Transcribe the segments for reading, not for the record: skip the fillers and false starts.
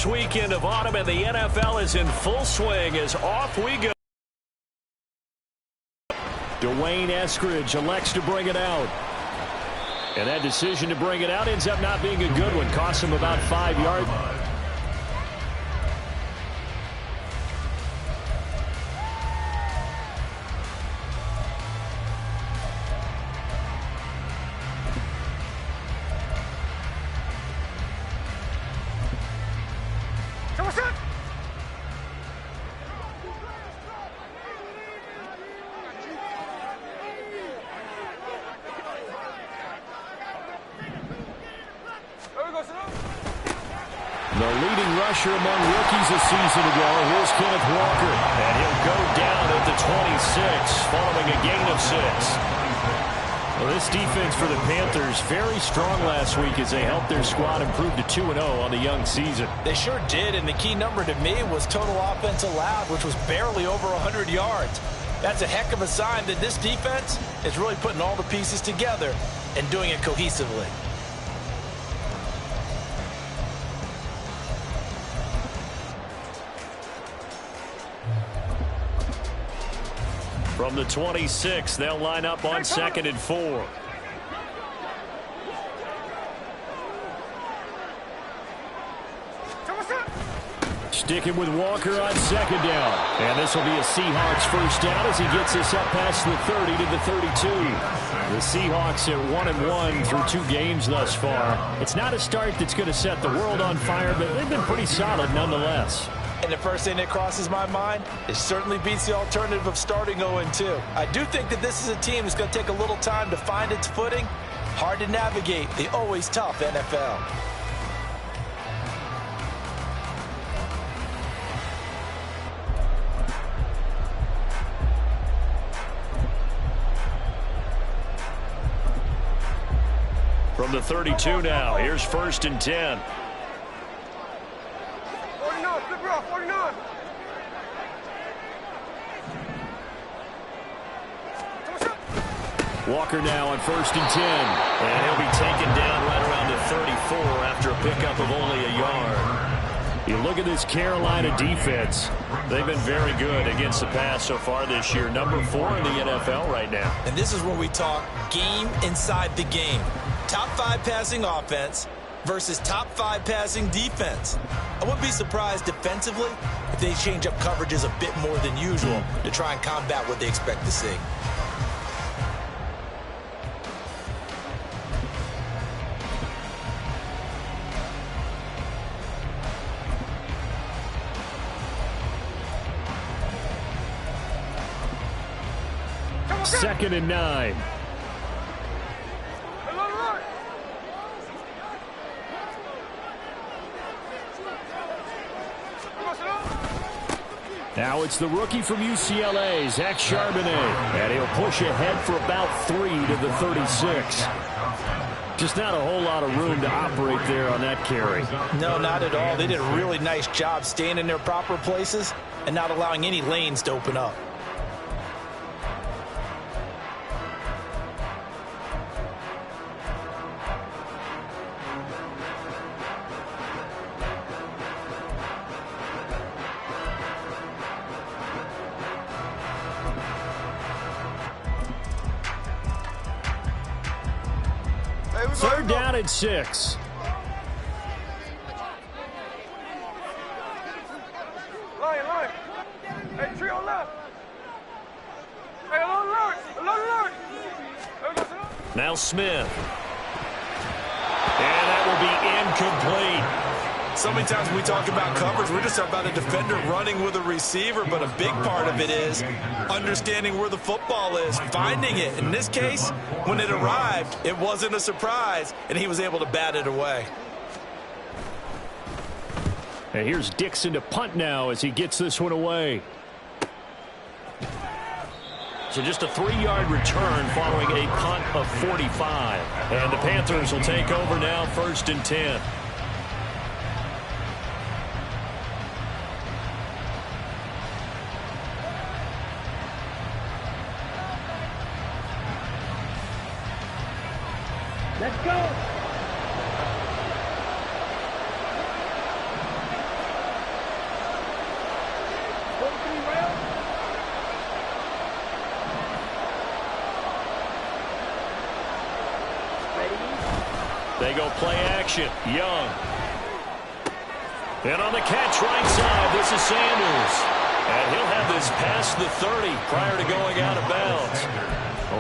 first weekend of autumn, and the NFL is in full swing as off we go. Dwayne Eskridge elects to bring it out. And that decision to bring it out ends up not being a good one. Costs him about 5 yards. The leading rusher among rookies a season ago, here's Kenneth Walker. And he'll go down at the 26 following a gain of 6. Well, this defense for the Panthers very strong last week as they helped their squad improve to 2-0 on the young season. They sure did, and the key number to me was total offense allowed, which was barely over 100 yards. That's a heck of a sign that this defense is really putting all the pieces together and doing it cohesively. From the 26, they'll line up on 2nd and 4. Sticking with Walker on 2nd down. And this will be a Seahawks first down as he gets this up past the 30 to the 32. The Seahawks at 1-1 through 2 games thus far. It's not a start that's going to set the world on fire, but they've been pretty solid nonetheless. And the first thing that crosses my mind, it certainly beats the alternative of starting 0-2. I do think that this is a team that's going to take a little time to find its footing. Hard to navigate the always tough NFL. From the 32 now, here's 1st and 10. Walker now on 1st and 10. And he'll be taken down right around the 34 after a pickup of only a yard. You look at this Carolina defense. They've been very good against the pass so far this year. Number 4 in the NFL right now. And this is where we talk game inside the game. Top 5 passing offense versus top 5 passing defense. I wouldn't be surprised defensively if they change up coverages a bit more than usual to try and combat what they expect to see. Second and 9. Now it's the rookie from UCLA, Zach Charbonnet. And he'll push ahead for about 3 to the 36. Just not a whole lot of room to operate there on that carry. No, not at all. They did a really nice job staying in their proper places and not allowing any lanes to open up. Third down and 6. Line. Hey, trio left. Hey, alert. Now Smith. And that will be incomplete. So many times when we talk about coverage, we're just about a defender running with a receiver, but a big part of it is understanding where the football is, finding it. In this case, when it arrived, it wasn't a surprise, and he was able to bat it away. And here's Dixon to punt now as he gets this one away. So just a 3-yard return following a punt of 45. And the Panthers will take over now, 1st and 10. Let's go. They go play action. Young. And on the catch right side, this is Sanders. And he'll have this past the 30 prior to going out of bounds.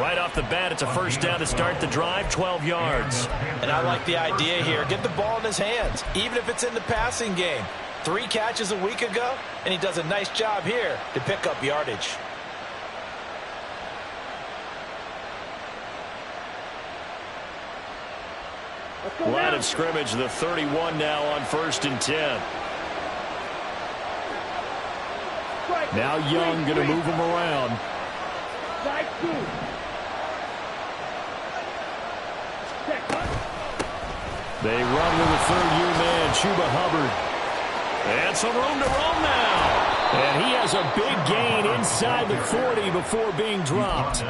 Right off the bat, it's a first down to start the drive, 12 yards. And I like the idea here. Get the ball in his hands, even if it's in the passing game. 3 catches a week ago, and he does a nice job here to pick up yardage. Line of scrimmage, the 31 now on 1st and 10. Now Young going to move him around. They run with a third-year man, Chuba Hubbard. And some room to roam now. And he has a big gain inside the 40 before being dropped.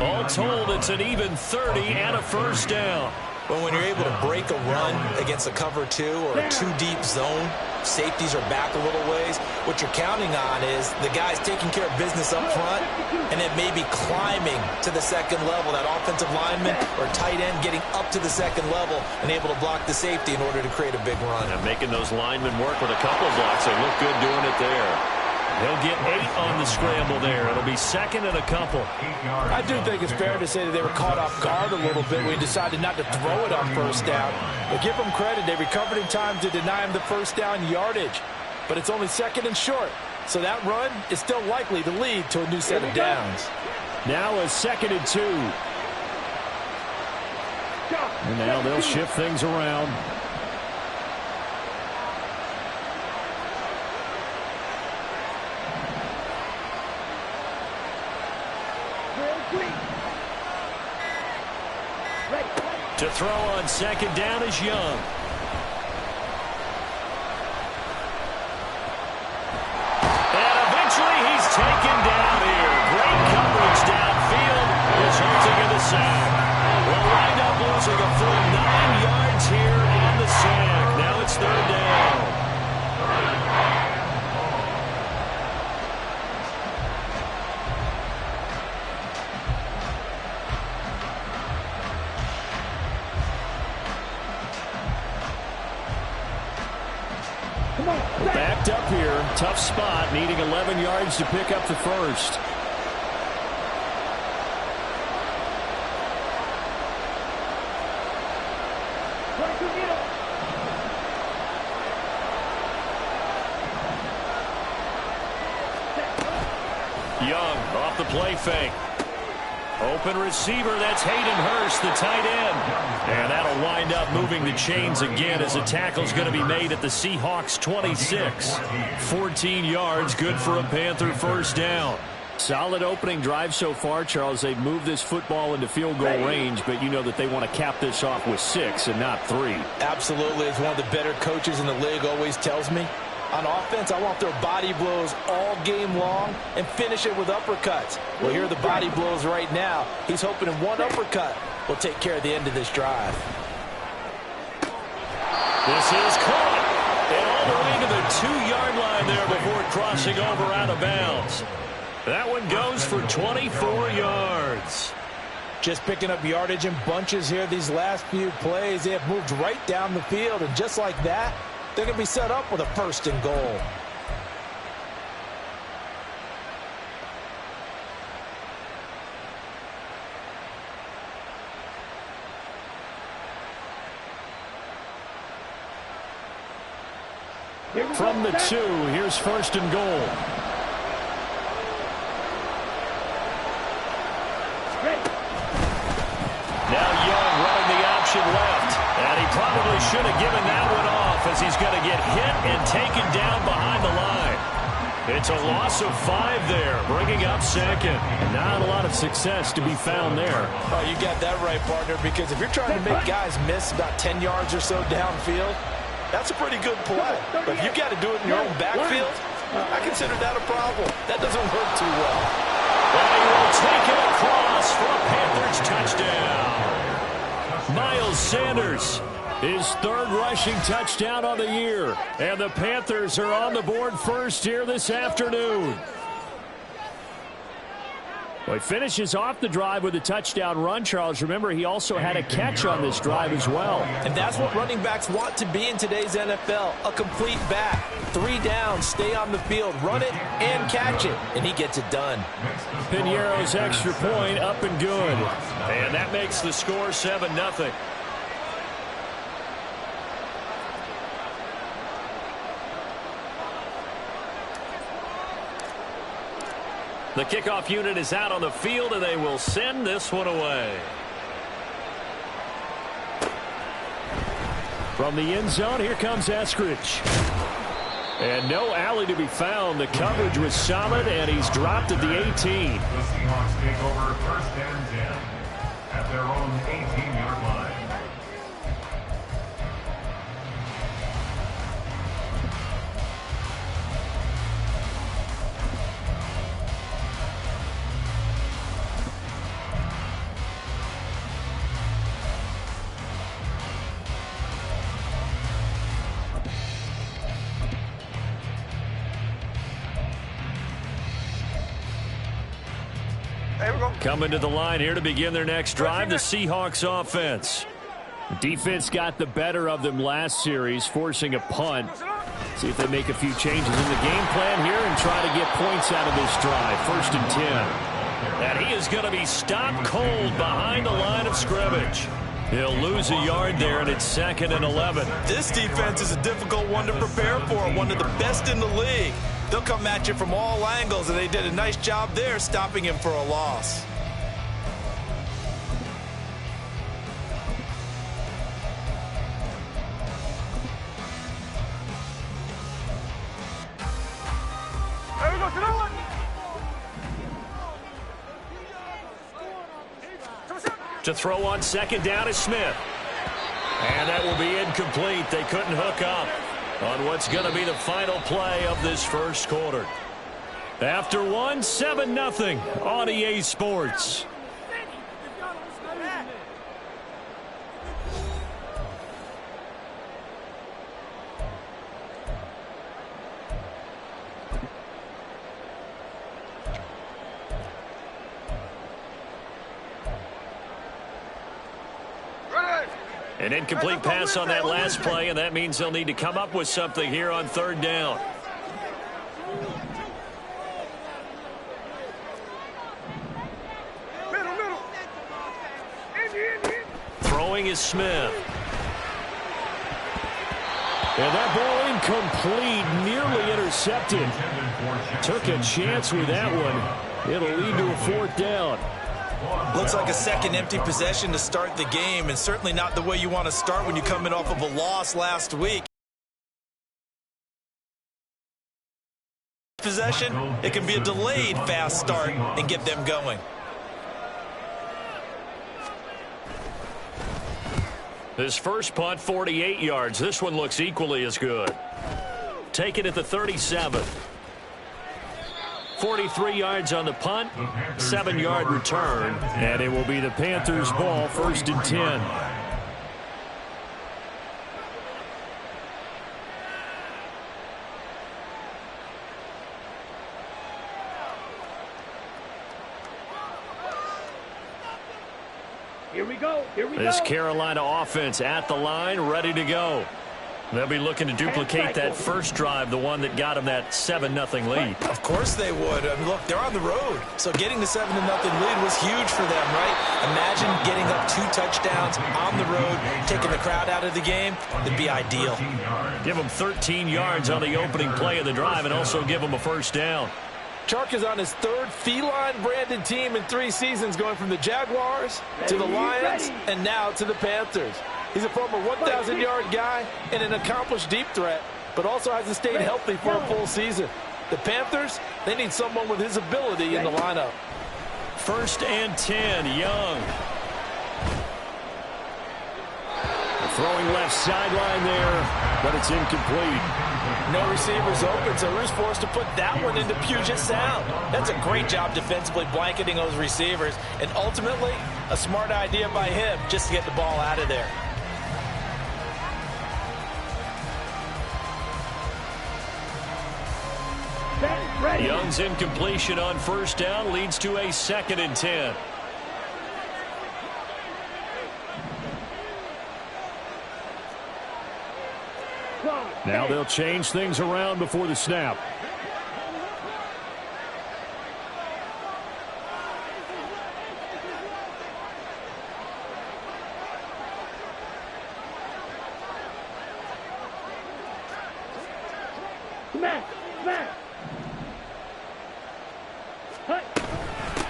All told, it's an even 30 and a first down. But when you're able to break a run against a cover 2 or a 2-deep zone, safeties are back a little ways. What you're counting on is the guys taking care of business up front and then maybe climbing to the second level. That offensive lineman or tight end getting up to the second level and able to block the safety in order to create a big run. And making those linemen work with a couple of blocks. They look good doing it there. He'll get 8 on the scramble there. It'll be second and a couple. I do think it's fair to say that they were caught off guard a little bit when he decided not to throw it on first down. But give them credit. They recovered in time to deny him the first down yardage. But it's only second and short. So that run is still likely to lead to a new set of downs. Now a 2nd and 2. And now they'll shift things around. To throw on 2nd down is Young. And eventually he's taken down here. Great coverage downfield, resulting in the sack. We'll wind up losing a full 9 yards here on the sack. Now it's 3rd down. Backed up here, tough spot, needing 11 yards to pick up the first. Young off the play fake. Open receiver, that's Hayden Hurst, the tight end. And that'll wind up moving the chains again as a tackle's going to be made at the Seahawks 26. 14 yards, good for a Panther first down. Solid opening drive so far, Charles. They've moved this football into field goal range, but you know that they want to cap this off with 6 and not 3. Absolutely. It's one of the better coaches in the league always tells me. On offense, I want their body blows all game long and finish it with uppercuts. Well, here are the body blows right now. He's hoping in one uppercut will take care of the end of this drive. This is caught. And all the way to the 2-yard line there before crossing over out of bounds. That one goes for 24 yards. Just picking up yardage in bunches here these last few plays. They have moved right down the field, and just like that, they're going to be set up with a 1st and goal. From the 2, here's 1st and goal. Now Young running the option left. And he probably should have given that one off as he's going to get hit and taken down behind the line. It's a loss of 5 there, bringing up 2nd. Not a lot of success to be found there. Oh, you got that right, partner, because if you're trying to make guys miss about 10 yards or so downfield, that's a pretty good play. But if you got to do it in your own backfield, I consider that a problem. That doesn't work too well. And he will take it across for a Panthers touchdown. Miles Sanders, his 3rd rushing touchdown on the year. And the Panthers are on the board first here this afternoon. Well, he finishes off the drive with a touchdown run, Charles. Remember, he also had a catch on this drive as well. And that's what running backs want to be in today's NFL, a complete back. 3 downs, stay on the field, run it, and catch it, and he gets it done. Piñeiro's extra point up and good. And that makes the score 7-0. The kickoff unit is out on the field, and they will send this one away. From the end zone, here comes Eskridge. And no alley to be found. The coverage was solid, and he's dropped at the 18. The Seahawks take over 1st and 10 at their own 18-yard line. Coming to the line here to begin their next drive, the Seahawks offense. Defense got the better of them last series, forcing a punt. See if they make a few changes in the game plan here and try to get points out of this drive. 1st and 10. And he is going to be stopped cold behind the line of scrimmage. He'll lose a yard there, and it's 2nd and 11. This defense is a difficult one to prepare for, one of the best in the league. They'll come at you from all angles, and they did a nice job there stopping him for a loss. To throw on 2nd down is Smith. And that will be incomplete. They couldn't hook up on what's going to be the final play of this first quarter. After one, 7-0 on EA Sports. An incomplete pass on that last play, and that means they'll need to come up with something here on 3rd down. Throwing is Smith. And that ball incomplete, nearly intercepted. Took a chance with that one. It'll lead to a 4th down. Looks like a second empty possession to start the game, and certainly not the way you want to start when you're coming off of a loss last week. Possession, it can be a delayed fast start and get them going. His first punt, 48 yards. This one looks equally as good. Take it at the 37. 43 yards on the punt, 7-yard return, and it will be the Panthers' ball, 1st and 10. Here we go. This Carolina offense at the line, ready to go. They'll be looking to duplicate that first drive, the one that got them that 7-0 lead. Of course they would. I mean, look, they're on the road. So getting the 7-0 lead was huge for them, right? Imagine getting up 2 touchdowns on the road, taking the crowd out of the game. It'd be ideal. Give them 13 yards on the opening play of the drive and also give them a 1st down. Chark is on his 3rd feline-branded team in 3 seasons, going from the Jaguars to the Lions and now to the Panthers. He's a former 1,000-yard guy and an accomplished deep threat, but also hasn't stayed healthy for a full season. The Panthers, they need someone with his ability in the lineup. 1st and 10, Young. Throwing left sideline there, but it's incomplete. No receivers open, so Rue's forced to put that one into Puget Sound. That's a great job defensively blanketing those receivers, and ultimately, a smart idea by him just to get the ball out of there. Set, ready. Young's incompletion on first down leads to a 2nd and 10. Now they'll change things around before the snap. Smash, smash.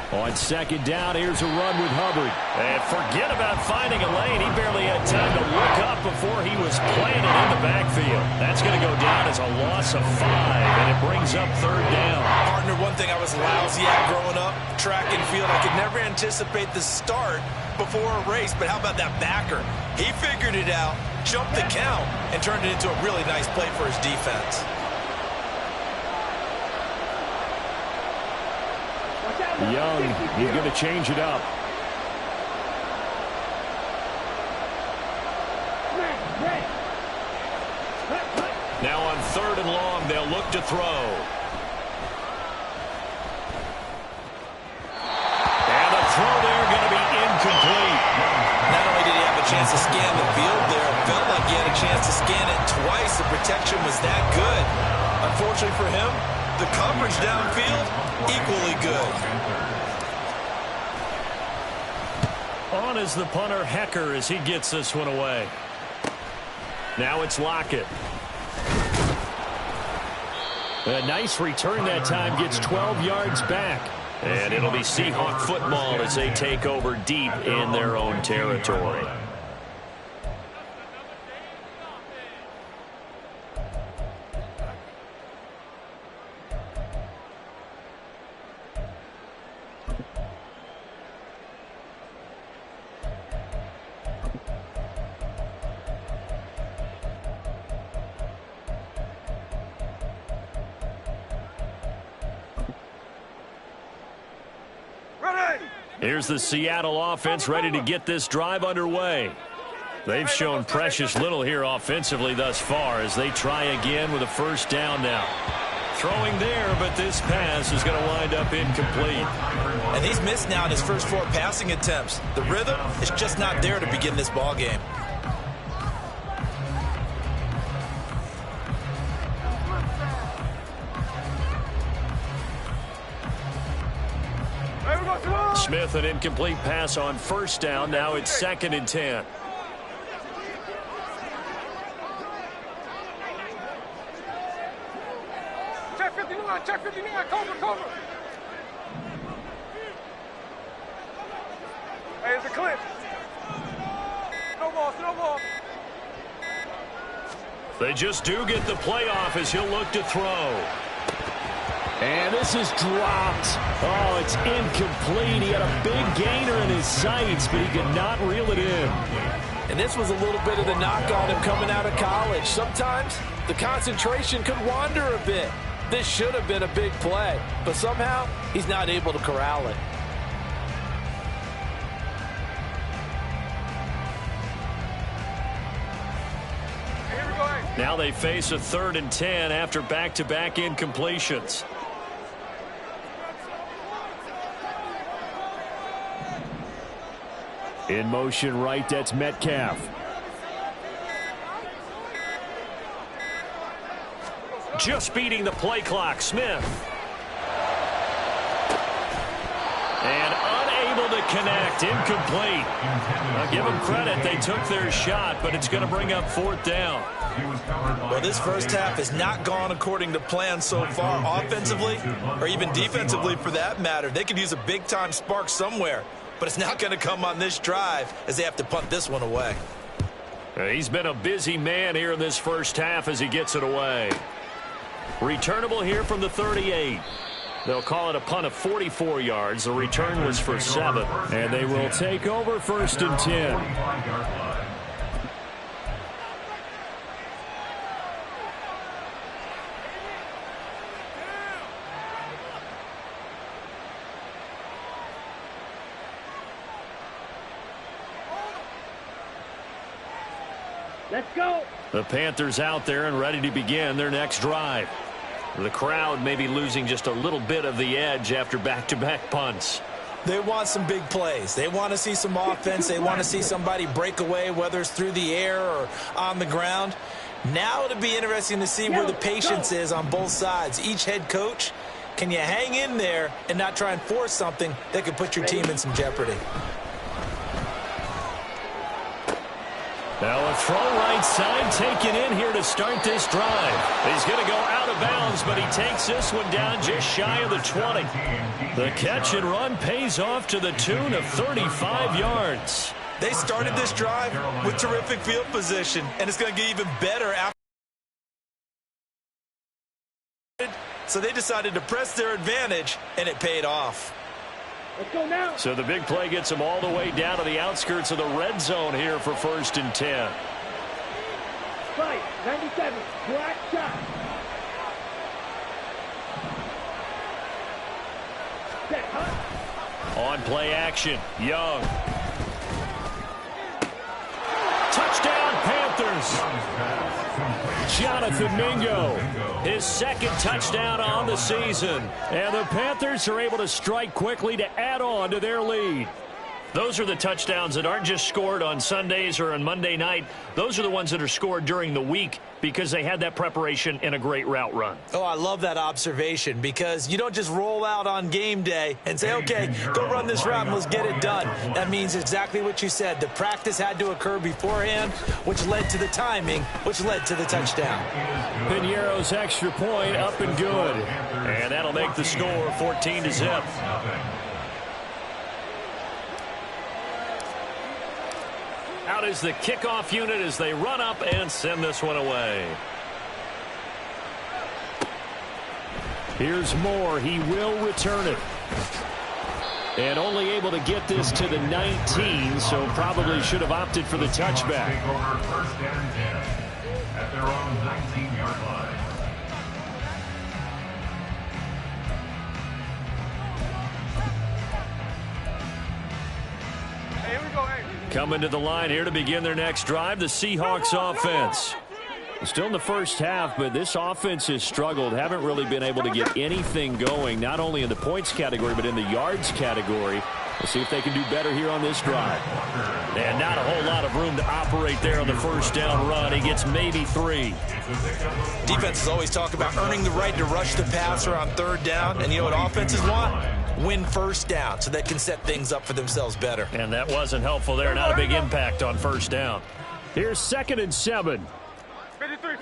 On 2nd down, here's a run with Hubbard. And forget about finding a lane. He barely had time to look up before he was planted in the backfield. That's going to go down as a loss of 5, and it brings up 3rd down. Partner, one thing I was lousy at growing up, track and field. I could never anticipate the start before a race, but how about that backer? He figured it out, jumped the count, and turned it into a really nice play for his defense. Young, he's going to change it up. Now on 3rd and long, they'll look to throw. And the throw there going to be incomplete. Not only did he have a chance to scan the field there, it felt like he had a chance to scan it twice. The protection was that good. Unfortunately for him, the coverage downfield, equally good. On is the punter, Hecker, as he gets this one away. Now it's Lockett. A nice return that time, gets 12 yards back. And it'll be Seahawk football as they take over deep in their own territory. Here's the Seattle offense ready to get this drive underway. They've shown precious little here offensively thus far as they try again with a 1st down now. Throwing there, but this pass is going to wind up incomplete. And he's missed now in his first 4 passing attempts. The rhythm is just not there to begin this ball game. Smith, an incomplete pass on 1st down. Now it's 2nd and 10. Check 59, check 59, cover. Hey, it's a clip. No ball. They just do get the playoff as he'll look to throw. And this is dropped. Oh, it's incomplete. He had a big gainer in his sights, but he could not reel it in. And this was a little bit of the knock on him coming out of college. Sometimes the concentration could wander a bit. This should have been a big play, but somehow he's not able to corral it. Now they face a 3rd and 10 after back-to-back incompletions. In motion right, that's Metcalf. Just beating the play clock, Smith. And unable to connect, incomplete. I'll give them credit, they took their shot, but it's going to bring up 4th down. Well, this first half has not gone according to plan so far, offensively or even defensively for that matter. They could use a big-time spark somewhere, but it's not going to come on this drive as they have to punt this one away. He's been a busy man here in this first half as he gets it away. Returnable here from the 38. They'll call it a punt of 44 yards. The return was for 7. And they will take over 1st and 10. Let's go. The Panthers out there and ready to begin their next drive. The crowd may be losing just a little bit of the edge after back-to-back punts. They want some big plays. They want to see some offense. They want to see somebody break away, whether it's through the air or on the ground. Now it'll be interesting to see where the patience is on both sides. Each head coach, can you hang in there and not try and force something that could put your team in some jeopardy? Now a throw right side taken in here to start this drive. He's going to go out of bounds, but he takes this one down just shy of the 20. The catch and run pays off to the tune of 35 yards. They started this drive with terrific field position, and it's going to get even better after. So they decided to press their advantage, and it paid off. Let's go now. So the big play gets them all the way down to the outskirts of the red zone here for 1st and 10. Right, 97, black shot. Set, huh? On play action, Young. Touchdown, Panthers. Jonathan Mingo, his 2nd touchdown on the season. And the Panthers are able to strike quickly to add on to their lead. Those are the touchdowns that aren't just scored on Sundays or on Monday night. Those are the ones that are scored during the week because they had that preparation and a great route run. Oh, I love that observation because you don't just roll out on game day and say, okay, go run this route and let's get it done. That means exactly what you said. The practice had to occur beforehand, which led to the timing, which led to the touchdown. Piñeiro's extra point up and good. And that'll make the score 14-0. Out is the kickoff unit as they run up and send this one away. Here's Moore. He will return it. And only able to get this to the 19, so probably should have opted for the touchback. Take over 1st and 10 at their own 19-yard line. Hey, here we go, hey. Coming to the line here to begin their next drive, the Seahawks offense. Still in the first half, but this offense has struggled. Haven't really been able to get anything going, not only in the points category, but in the yards category. We'll see if they can do better here on this drive. And not a whole lot of room to operate there on the 1st down run. He gets maybe 3. Defenses always talk about earning the right to rush the passer on 3rd down. And you know what offenses want? Win 1st down so they can set things up for themselves better. And that wasn't helpful there. Not a big impact on 1st down. Here's 2nd and 7. 53.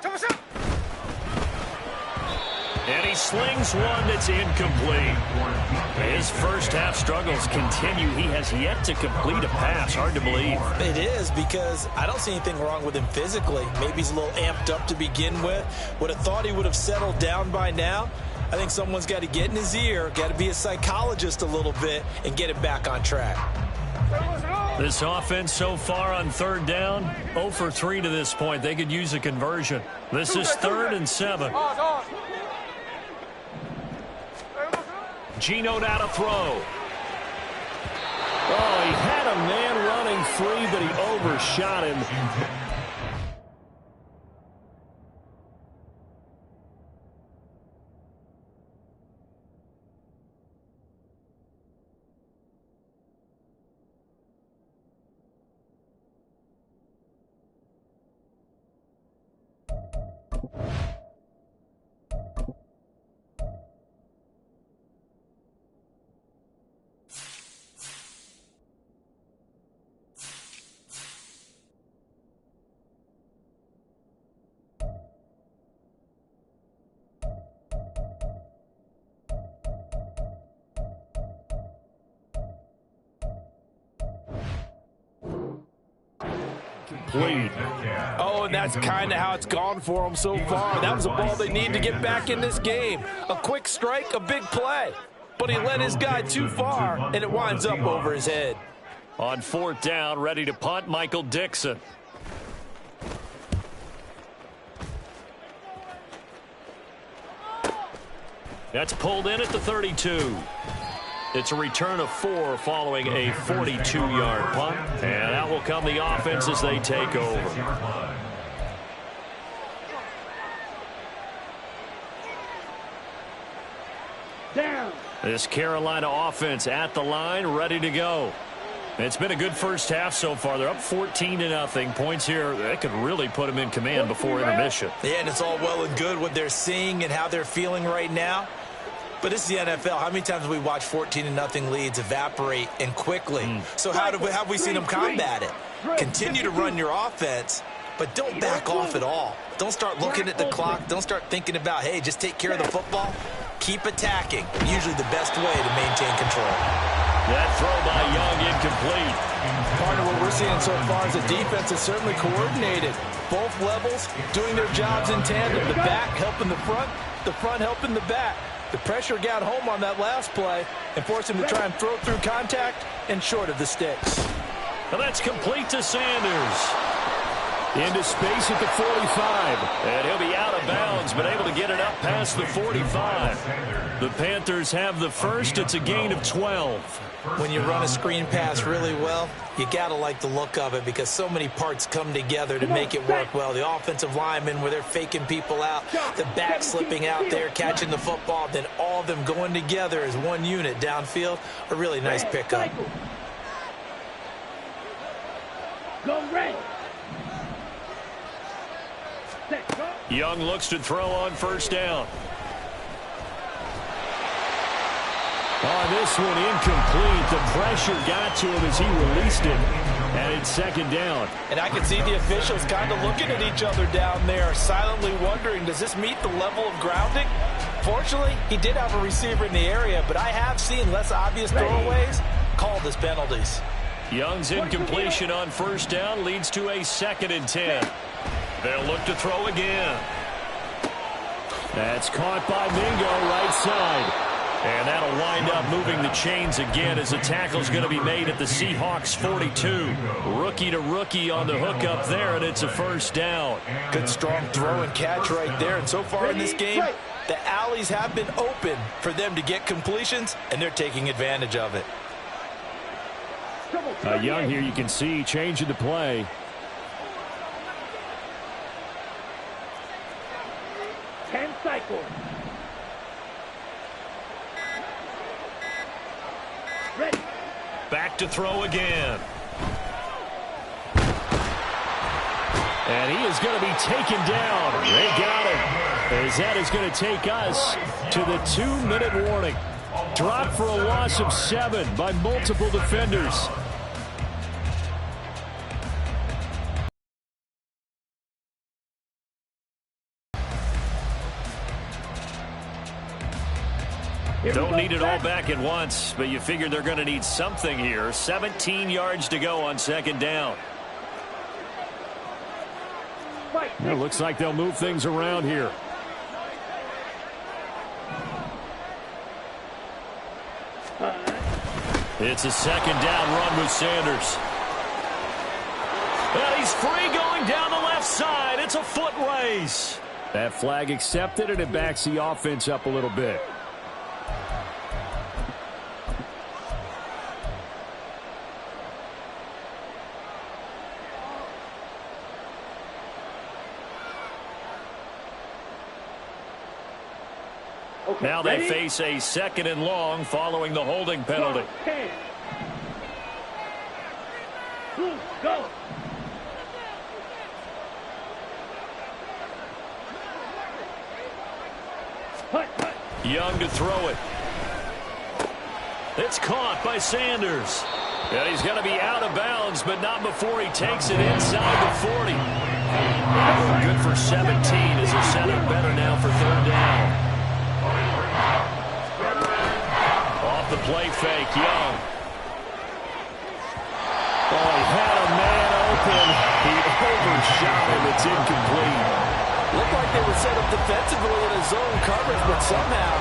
Come on, And he slings one that's incomplete. His first half struggles continue. He has yet to complete a pass. Hard to believe. It is because I don't see anything wrong with him physically. Maybe he's a little amped up to begin with. Would have thought he would have settled down by now. I think someone's got to get in his ear, got to be a psychologist a little bit, and get him back on track. This offense so far on 3rd down, 0 for 3 to this point. They could use a conversion. This is 3rd and 7. Gino now to throw. Oh, he had a man running free, but he overshot him. Complete. Oh, and that's kind of how it's gone for them so far. That was a ball they need to get back in this game. A quick strike, a big play. But he led his guy too far, and it winds up over his head. On 4th down, ready to punt, Michael Dixon. That's pulled in at the 32. It's a return of 4 following a 42-yard punt. And out will come the offense as they take over. Down. This Carolina offense at the line, ready to go. It's been a good first half so far. They're up 14-0. Points here, that could really put them in command before intermission. Yeah, and it's all well and good what they're seeing and how they're feeling right now. But this is the NFL. How many times have we watched 14-0 leads evaporate and quickly? So how have we seen them combat it? Continue to run your offense, but don't back off at all. Don't start looking at the clock. Don't start thinking about, hey, just take care of the football. Keep attacking. Usually the best way to maintain control. That throw by Young incomplete. Part of what we're seeing so far is the defense is certainly coordinated. Both levels doing their jobs in tandem. The back helping the front helping the back. The pressure got home on that last play and forced him to try and throw through contact and short of the sticks. Well, that's complete to Sanders. Into space at the 45. And he'll be out of bounds, but able to get it up past the 45. The Panthers have the first. It's a gain of 12. When you run a screen pass really well, you got to like the look of it because so many parts come together to make it work well. The offensive linemen where they're faking people out, the back slipping out there, catching the football, then all of them going together as one unit downfield. A really nice pickup. Go red. Young looks to throw on first down. On this one, incomplete. The pressure got to him as he released it. And it's second down. And I can see the officials kind of looking at each other down there, silently wondering, does this meet the level of grounding? Fortunately, he did have a receiver in the area, but I have seen less obvious throwaways called as penalties. Young's incompletion on first down leads to a 2nd and 10. They'll look to throw again. That's caught by Mingo, right side. And that'll wind up moving the chains again as the tackle's going to be made at the Seahawks 42. Rookie to rookie on the hook up there, and it's a first down. Good strong throw and catch right there. And so far in this game, the alleys have been open for them to get completions, and they're taking advantage of it. Young here, you can see, changing the play. Cycle. Ready. Back to throw again. And he is going to be taken down. They got him. As that is going to take us to the 2-minute warning. Dropped for a loss of 7 by multiple defenders. Don't need it all back at once, but you figure they're going to need something here. 17 yards to go on second down. It looks like they'll move things around here. It's a second down run with Sanders. And he's free going down the left side. It's a foot race. That flag accepted, and it backs the offense up a little bit. Now they face a 2nd and long following the holding penalty. Go. Young to throw it. It's caught by Sanders. And he's going to be out of bounds, but not before he takes it inside the 40. Good for 17 as they're set up better now for third down. Off the play fake, Young. Oh, he had a man open. He overshot him. It's incomplete. Looked like they were set up defensively in a zone coverage, but somehow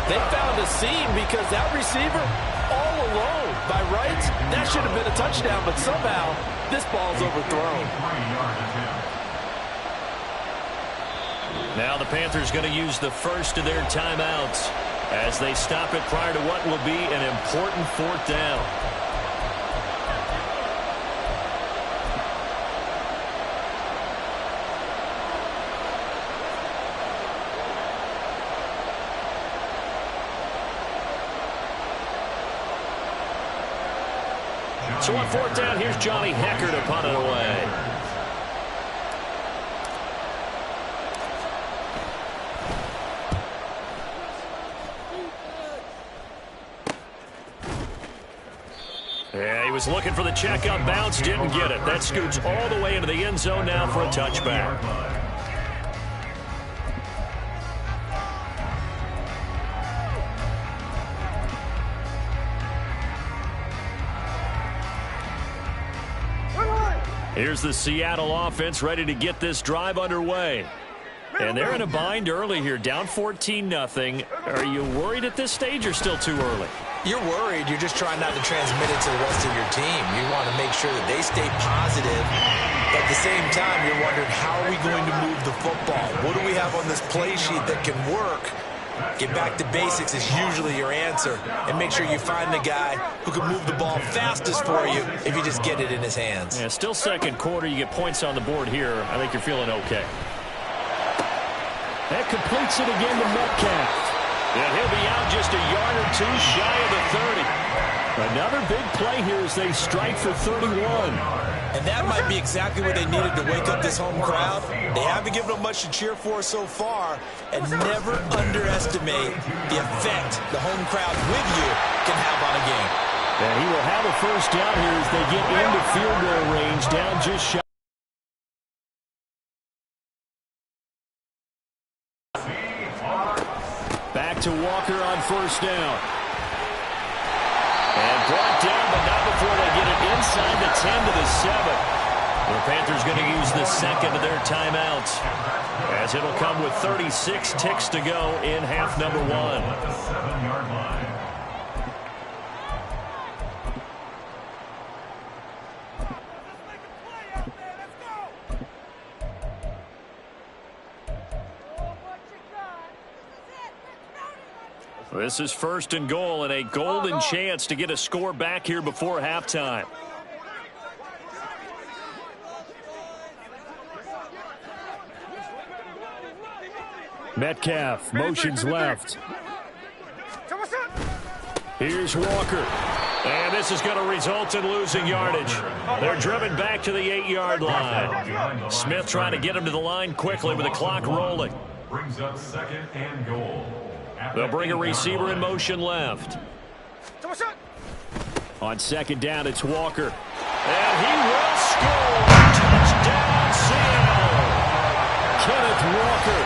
they found a seam because that receiver all alone. By rights, that should have been a touchdown, but somehow this ball's overthrown. Now the Panthers going to use the first of their timeouts as they stop it prior to what will be an important fourth down. So on fourth down, here's Johnny Hecker to punt it away. Yeah, he was looking for the check-up bounce, didn't get it. That scoots all the way into the end zone now for a touchback. Here's the Seattle offense ready to get this drive underway. And they're in a bind early here, down 14-0. Are you worried at this stage or still too early? You're worried. You're just trying not to transmit it to the rest of your team. You want to make sure that they stay positive. But at the same time, you're wondering, how are we going to move the football? What do we have on this play sheet that can work? Get back to basics is usually your answer. And make sure you find the guy who can move the ball fastest for you if you just get it in his hands. Yeah, still second quarter. You get points on the board here. I think you're feeling okay. That completes it again to Metcalf. And he'll be out just a yard or two shy of the 30. Another big play here as they strike for 31. And that might be exactly what they needed to wake up this home crowd. They haven't given them much to cheer for so far. And never underestimate the effect the home crowd with you can have on a game. And he will have a first down here as they get into field goal range, down just shy. Back to Walker on first down. And brought down, but not before they get it inside the 10 to the 7. The Panthers going to use the second of their timeouts, as it'll come with 36 ticks to go in half number 1. The 7-yard line. This is first and goal, and a golden chance to get a score back here before halftime. Metcalf motions left. Here's Walker. And this is going to result in losing yardage. They're driven back to the 8-yard line. Smith trying to get him to the line quickly with the clock rolling. Brings up second and goal. They'll bring a receiver in motion left. On second down, it's Walker. And he will score. Touchdown, Seattle. Kenneth Walker,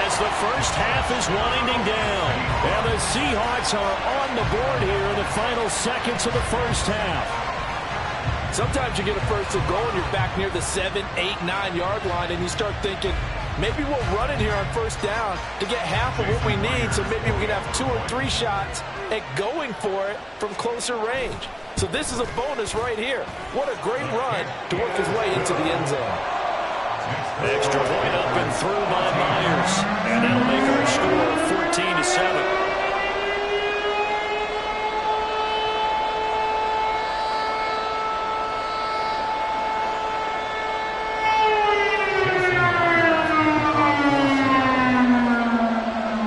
as the first half is winding down. And the Seahawks are on the board here in the final seconds of the first half. Sometimes you get a first and goal and you're back near the 7, 8, 9-yard line, and you start thinking, maybe we'll run it here on first down to get half of what we need, so maybe we can have 2 or 3 shots at going for it from closer range. So this is a bonus right here. What a great run to work his way into the end zone. Extra point up and through by Myers. And that'll make our score 14-7.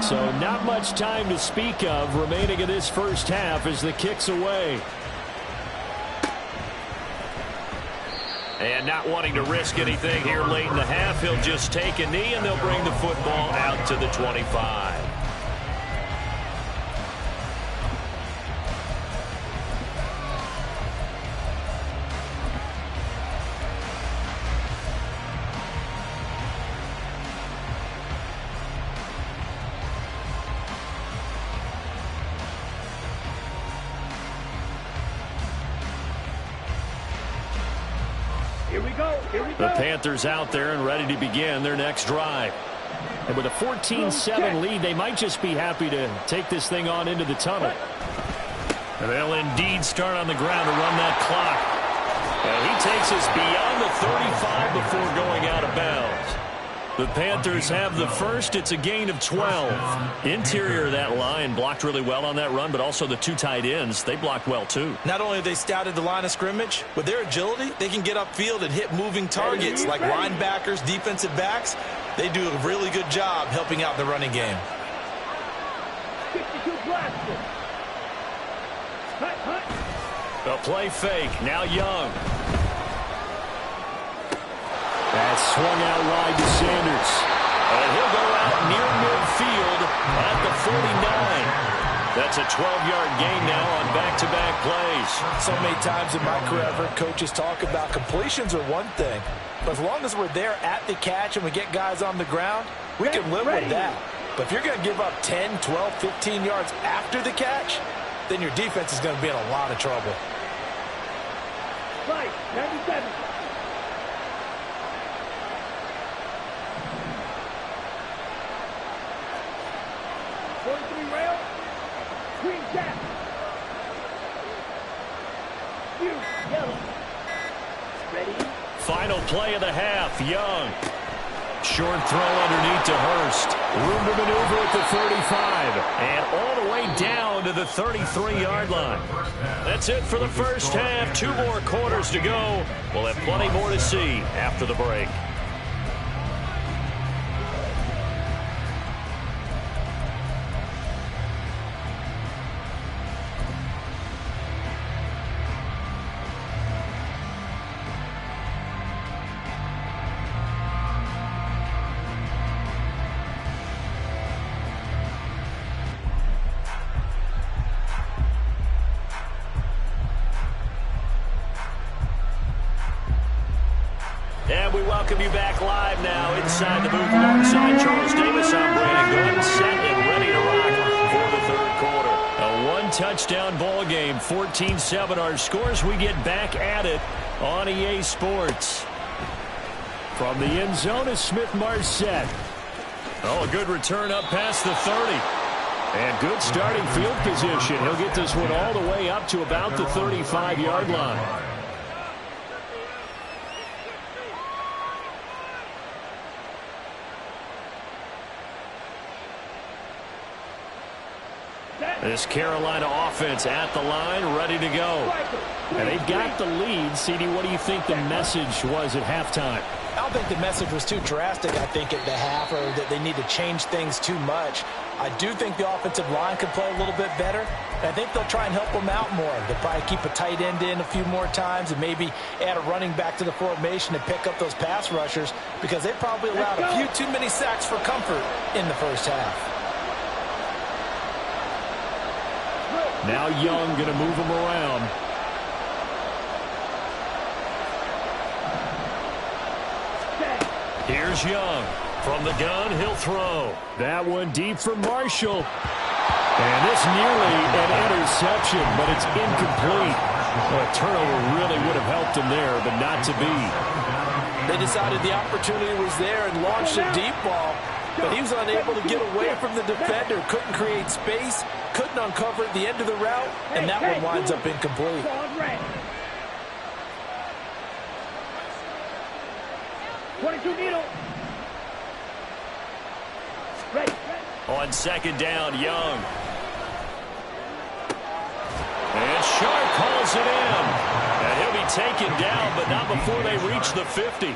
So not much time to speak of remaining in this first half as the kick's away. And not wanting to risk anything here late in the half, he'll just take a knee and they'll bring the football out to the 25. The Panthers out there and ready to begin their next drive. And with a 14-7 lead, they might just be happy to take this thing on into the tunnel. And they'll indeed start on the ground to run that clock. And he takes us beyond the 35 before going out of bounds. The Panthers have the first. It's a gain of 12. Interior of that line blocked really well on that run, but also the 2 tight ends, they blocked well too. Not only have they scouted the line of scrimmage, with their agility, they can get upfield and hit moving targets like linebackers, defensive backs. They do a really good job helping out the running game. 62 blaster. Hut, hut. A play fake. Now Young. That's swung out wide to Sanders. And he'll go out near midfield at the 49. That's a 12-yard gain now on back-to-back plays. So many times in my career, I've heard coaches talk about completions are one thing. But as long as we're there at the catch and we get guys on the ground, we can live with that. But if you're going to give up 10, 12, 15 yards after the catch, then your defense is going to be in a lot of trouble. Right, 97. Rail. Green jack. Yellow. Ready. Final play of the half. Young. Short throw underneath to Hurst. Room to maneuver at the 35. And all the way down to the 33-yard line. That's it for the first half. 2 more quarters to go. We'll have plenty more to see after the break. And we welcome you back live now inside the booth alongside Charles Davis. I'm Brandon Gordon, set and ready to rock for the third quarter. A one-touchdown ball game, 14-7 our scores. We get back at it on EA Sports. From the end zone is Smith-Marset. Oh, a good return up past the 30. And good starting field position. He'll get this one all the way up to about the 35-yard line. This Carolina offense at the line, ready to go. And they've got the lead. CD, what do you think the message was at halftime? I don't think the message was too drastic, I think, at the half, or that they need to change things too much. I do think the offensive line could play a little bit better. I think they'll try and help them out more. They'll probably keep a tight end in a few more times and maybe add a running back to the formation and pick up those pass rushers, because they probably allowed a few too many sacks for comfort in the first half. Now Young going to move him around. Here's Young. From the gun, he'll throw. That one deep for Marshall. And this nearly an interception, but it's incomplete. Well, a turnover really would have helped him there, but not to be. They decided the opportunity was there and launched a deep ball, but he was unable to get away from the defender. Couldn't create space, couldn't uncover at the end of the route, and that one winds up incomplete. On second down, Young. And Sharp calls it in. And he'll be taken down, but not before they reach the 50.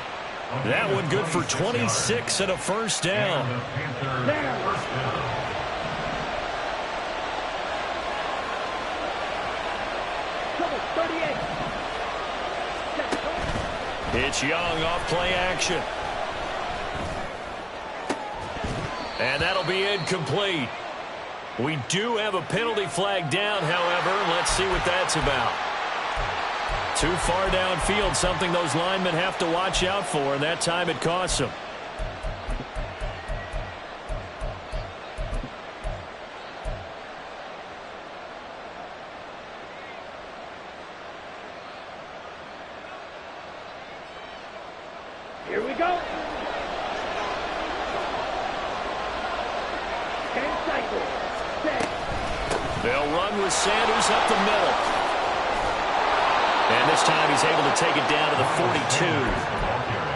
That one good for 26 and a first down. It's Young off play action. And that'll be incomplete. We do have a penalty flag down, however. Let's see what that's about. Too far downfield, something those linemen have to watch out for, and that time it costs them. Here we go. 10 cycles. Set. They'll run with Sanders up the middle. And this time he's able to take it down to the 42.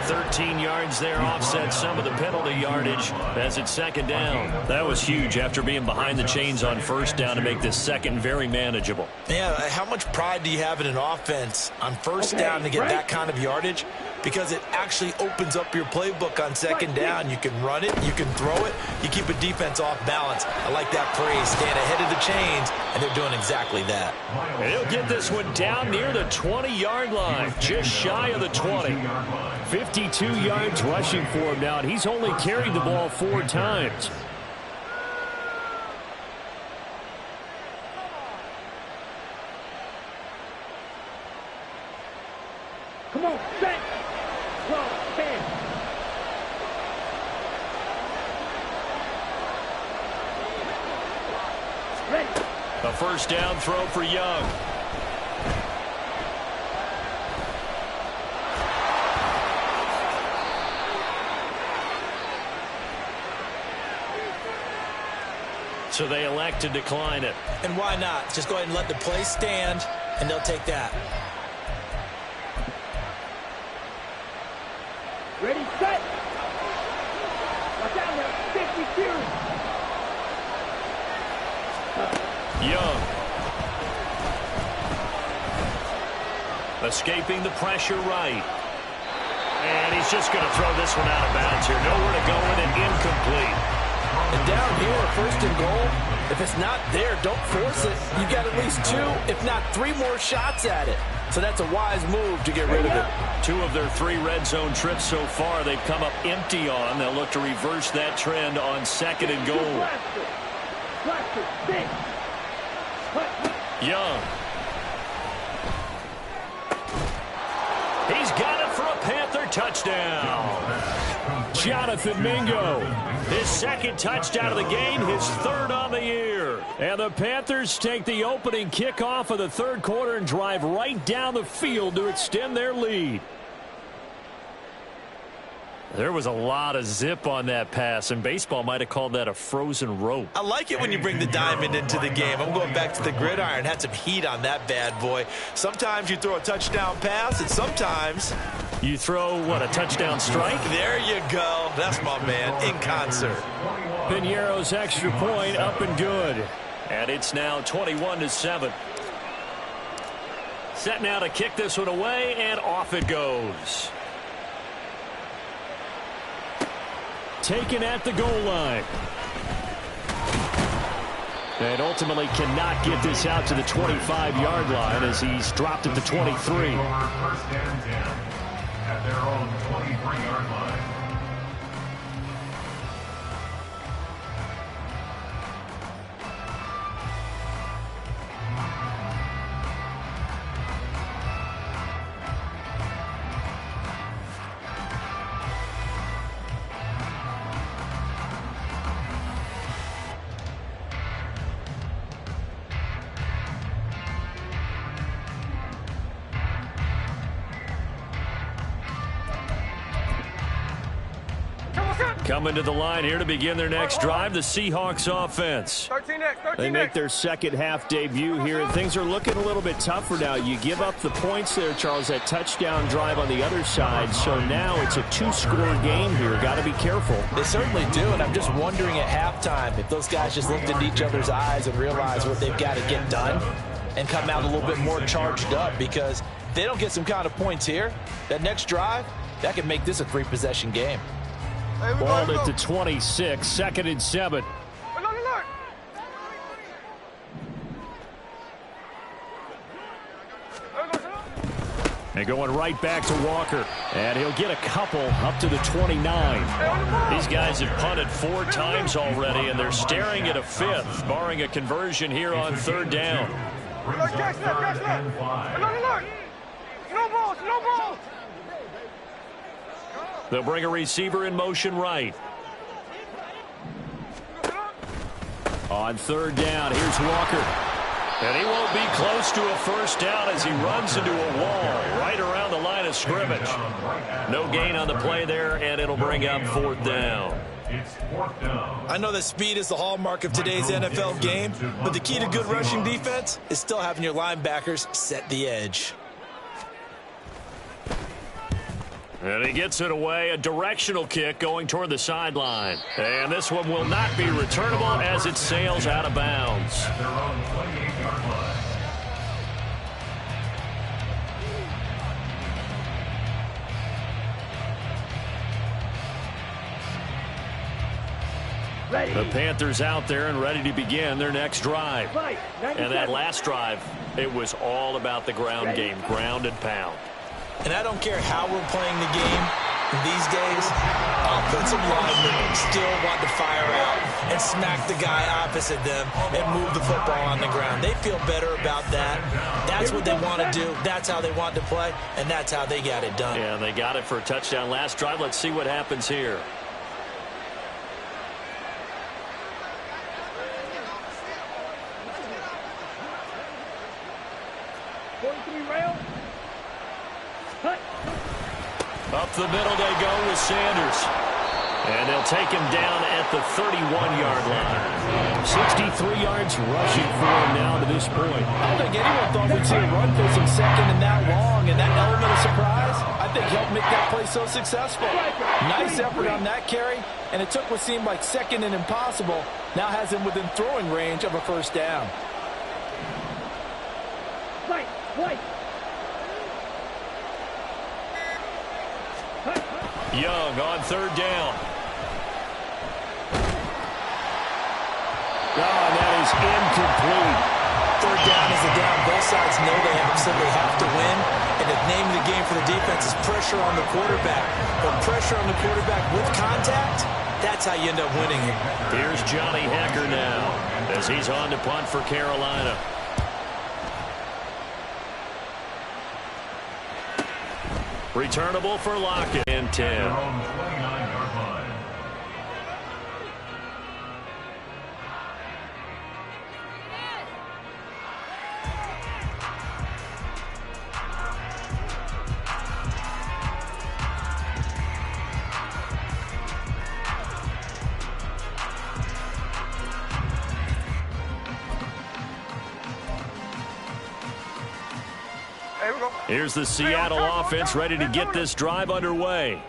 13 yards there, offset some of the penalty yardage as it's second down. That was huge after being behind the chains on first down to make this second very manageable. Yeah, how much pride do you have in an offense on first down to get that kind of yardage? because it actually opens up your playbook on second down. You can run it, you can throw it, you keep a defense off balance. I like that phrase, staying ahead of the chains, and they're doing exactly that. And he'll get this one down near the 20-yard line, just shy of the 20. 52 yards rushing for him now, and he's only carried the ball 4 times. Come on, set. 12, 10. Ready. A first down throw for Young. So they elect to decline it. And why not? Just go ahead and let the play stand, and they'll take that. Ready, set. Watch out now. 52. Young. Escaping the pressure right. And he's just going to throw this one out of bounds here. Nowhere to go with it. Incomplete. And down here, first and goal, if it's not there, don't force it. You got at least 2, if not 3 more shots at it. So that's a wise move to get rid of it. 2 of their 3 red zone trips so far they've come up empty on. They'll look to reverse that trend on second and goal. Blaster, 6. Young. He's got it for a Panther touchdown. Jonathan Mingo. His second touchdown of the game, his 3rd on the year. And the Panthers take the opening kickoff of the 3rd quarter and drive right down the field to extend their lead. There was a lot of zip on that pass, and baseball might have called that a frozen rope. I like it when you bring the diamond into the game. I'm going back to the gridiron. Had some heat on that bad boy. Sometimes you throw a touchdown pass, and sometimes you throw, what, a touchdown strike? There you go. That's my man, in concert. Piñeiro's extra point up and good. And it's now 21-7. Set now to kick this one away, and off it goes. Taken at the goal line. And ultimately cannot get this out to the 25-yard line as he's dropped at the 23. First and 10 at their own 23-yard line. Coming to the line here to begin their next drive, the Seahawks offense. 13 next, 13 They next. make their second half debut here, and things are looking a little bit tougher now. You give up the points there, Charles, that touchdown drive on the other side, so now it's a 2-score game here. Got to be careful. They certainly do, and I'm just wondering at halftime if those guys just looked into each other's eyes and realized what they've got to get done and come out a little bit more charged up, because if they don't get some kind of points here, that next drive, that could make this a 3-possession game. Hey, we Ball go, at the 26, 2nd and 7. Look, look, look. And going right back to Walker. And he'll get a couple up to the 29. These guys have punted 4 times already, and they're staring at a 5th, barring a conversion here on 3rd down. Look, catch that, catch that. Look, look, look. No balls, no balls. They'll bring a receiver in motion right. On 3rd down, here's Walker. And he won't be close to a first down as he runs into a wall right around the line of scrimmage. No gain on the play there, and it'll bring up 4th down. It's 4th down. I know that speed is the hallmark of today's NFL game, but the key to good rushing defense is still having your linebackers set the edge. And he gets it away, a directional kick going toward the sideline. And this one will not be returnable as it sails out of bounds. At their own 28-yard line. The Panthers out there and ready to begin their next drive. And that last drive, it was all about the ground game, ground and pound. And I don't care how we're playing the game these days, offensive linemen still want to fire out and smack the guy opposite them and move the football on the ground. They feel better about that. That's what they want to do. That's how they want to play, and that's how they got it done. Yeah, they got it for a touchdown last drive. Let's see what happens here. Up the middle they go with Sanders. And they'll take him down at the 31-yard line. 63 yards rushing for him now to this point. I don't think anyone thought we'd see a run facing second and that long, and that element of surprise, I think, helped make that play so successful. Nice effort on that carry, and it took what seemed like second and impossible, now has him within throwing range of a first down. Young on third down. Oh, that is incomplete. Third down is a down. Both sides know they absolutely have to win. And the name of the game for the defense is pressure on the quarterback. But pressure on the quarterback with contact, that's how you end up winning it. Here's Johnny Hecker now as he's on to punt for Carolina. Returnable for Lockett and 10. Here's the Seattle offense ready to get this drive underway.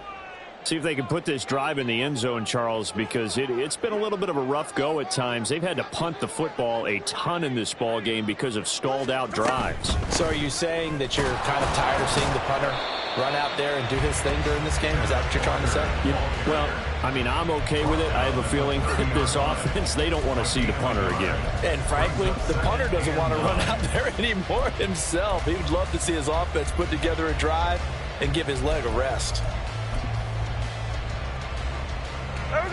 See if they can put this drive in the end zone, Charles, because it's been a little bit of a rough go at times. They've had to punt the football a ton in this ball game because of stalled out drives. So are you saying that you're kind of tired of seeing the punter run out there and do his thing during this game? Is that what you're trying to say? Yeah, well, I mean, I'm okay with it. I have a feeling in this offense, they don't want to see the punter again. And frankly, the punter doesn't want to run out there anymore himself. He would love to see his offense put together a drive and give his leg a rest.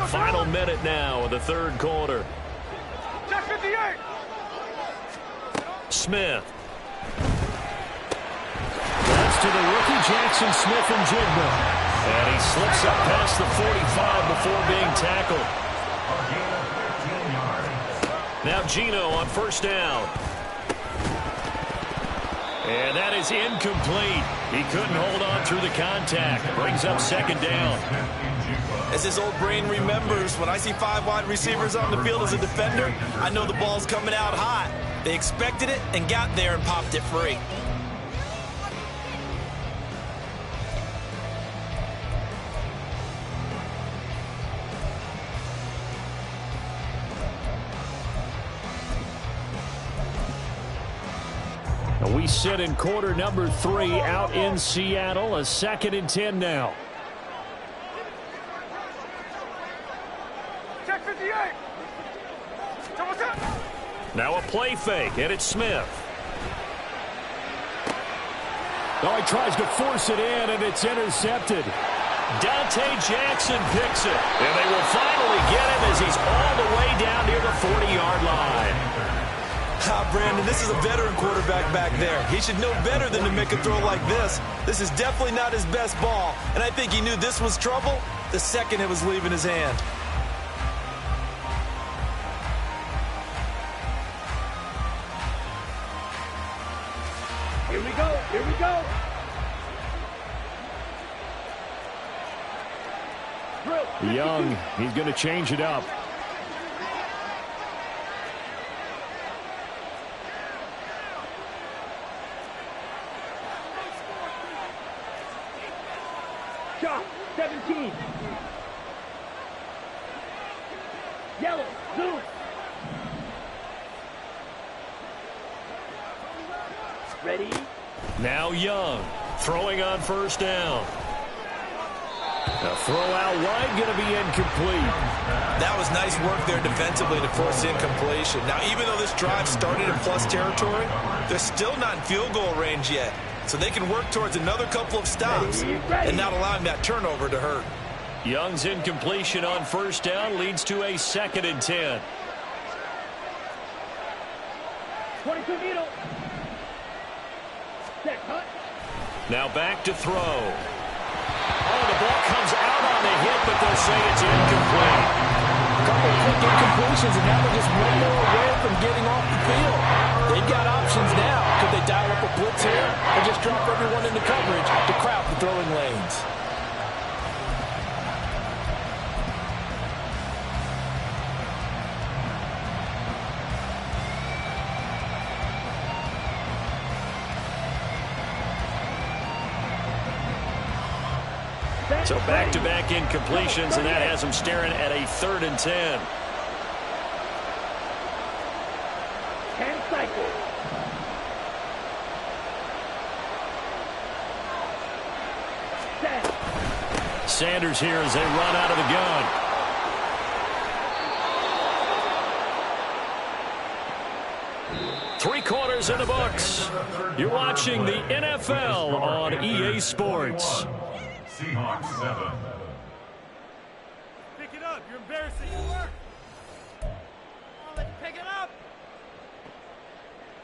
Final minute now of the third quarter. Smith. That's to the rookie Jackson Smith and Jigba. And he slips up past the 45 before being tackled. Now Gino on first down. And that is incomplete. He couldn't hold on through the contact. Brings up second down. As his old brain remembers, when I see 5 wide receivers on the field as a defender, I know the ball's coming out hot. They expected it and got there and popped it free. We sit in quarter number 3 out in Seattle. A 2nd and 10 now. Check 58. Now a play fake, and it's Smith. Oh, he tries to force it in, and it's intercepted. Dante Jackson picks it, and they will finally get him as he's all the way down near the 40-yard line. Brandon, this is a veteran quarterback back there. He should know better than to make a throw like this. This is definitely not his best ball, and I think he knew this was trouble the second it was leaving his hand. Here we go. Here we go. Young, he's going to change it up. Chop, 17. Yellow, blue. Ready? Now Young, throwing on first down. The throw out wide going to be incomplete. That was nice work there defensively to force incompletion. Now, even though this drive started in plus territory, they're still not in field goal range yet. So they can work towards another couple of stops and not allowing that turnover to hurt. Young's incompletion on first down leads to a 2nd and 10. 22 needle. Set, cut. Now back to throw. Oh, the ball comes out on the hit, but they'll say it's incomplete. A couple of quick incompletions, and now they're just one more away from getting off the field. They've got options now. Could they dial up a blitz here or just drop everyone into coverage to crowd the throwing lanes? So back-to-back incompletions, and that has them staring at a 3rd and 10. 10 cycles. Set. Sanders here as they run out of the gun. Three quarters in the books. You're watching the NFL on EA Sports. Seahawks 7. Pick it up. You're embarrassing your work. Oh, let's pick it up.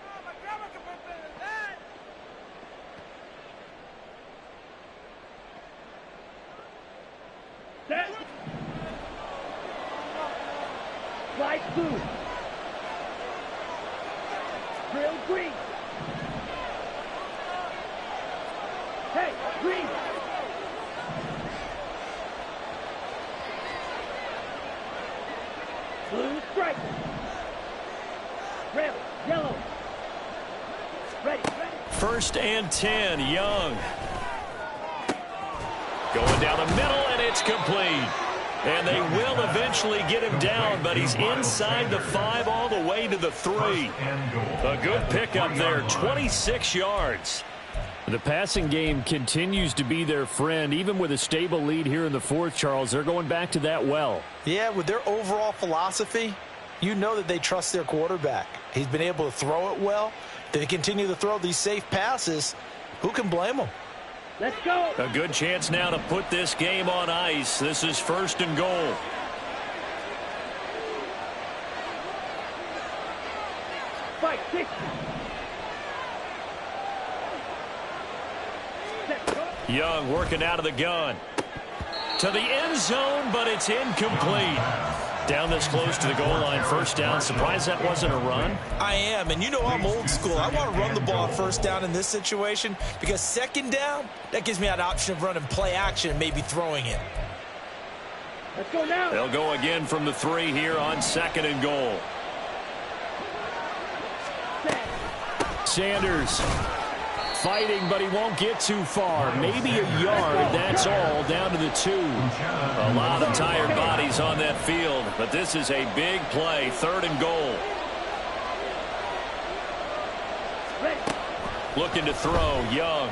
Oh, my grandma can put better than that. Set. Slide through. Drill green. Hey, green. Blue stripe. Red, yellow. Ready. 1st and 10, Young. Going down the middle, and it's complete. And they will eventually get him down, but he's inside the 5 all the way to the 3. A good pickup there, 26 yards. The passing game continues to be their friend. Even with a stable lead here in the 4th, Charles, they're going back to that well. Yeah, with their overall philosophy, you know that they trust their quarterback. He's been able to throw it well. They continue to throw these safe passes. Who can blame them? Let's go. A good chance now to put this game on ice. This is 1st and goal. Fight, 6. Young working out of the gun. To the end zone, but it's incomplete. Down this close to the goal line, 1st down. Surprised that wasn't a run? I am, and you know I'm old school. I want to run the ball 1st down in this situation because 2nd down, that gives me that option of running play action and maybe throwing it. Let's go now. They'll go again from the 3 here on 2nd and goal. Sanders fighting, but he won't get too far. Maybe a yard, that's all, down to the 2. A lot of tired bodies on that field, but this is a big play, 3rd and goal. Looking to throw, Young.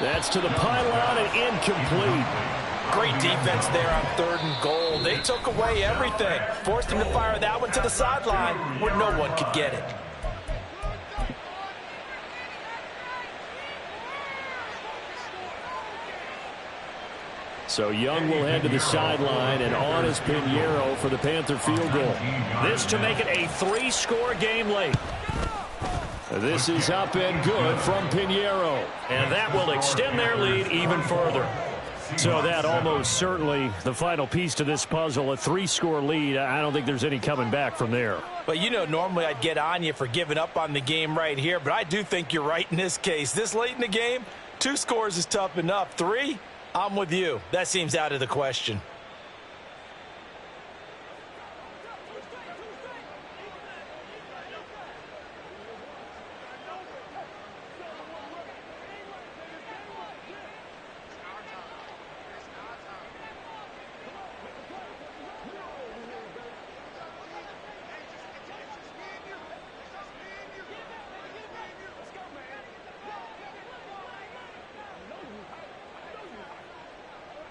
That's to the pylon and incomplete. Great defense there on 3rd and goal. They took away everything. Forced him to fire that one to the sideline where no one could get it. So Young will head to the sideline, and on is Pinheiro for the Panther field goal. This to make it a 3-score game late. This is up and good from Pinheiro, and that will extend their lead even further. So that almost certainly the final piece to this puzzle, a 3-score lead. I don't think there's any coming back from there. But you know, normally I'd get on you for giving up on the game right here, but I do think you're right in this case. This late in the game, 2 scores is tough enough. 3, I'm with you. That seems out of the question.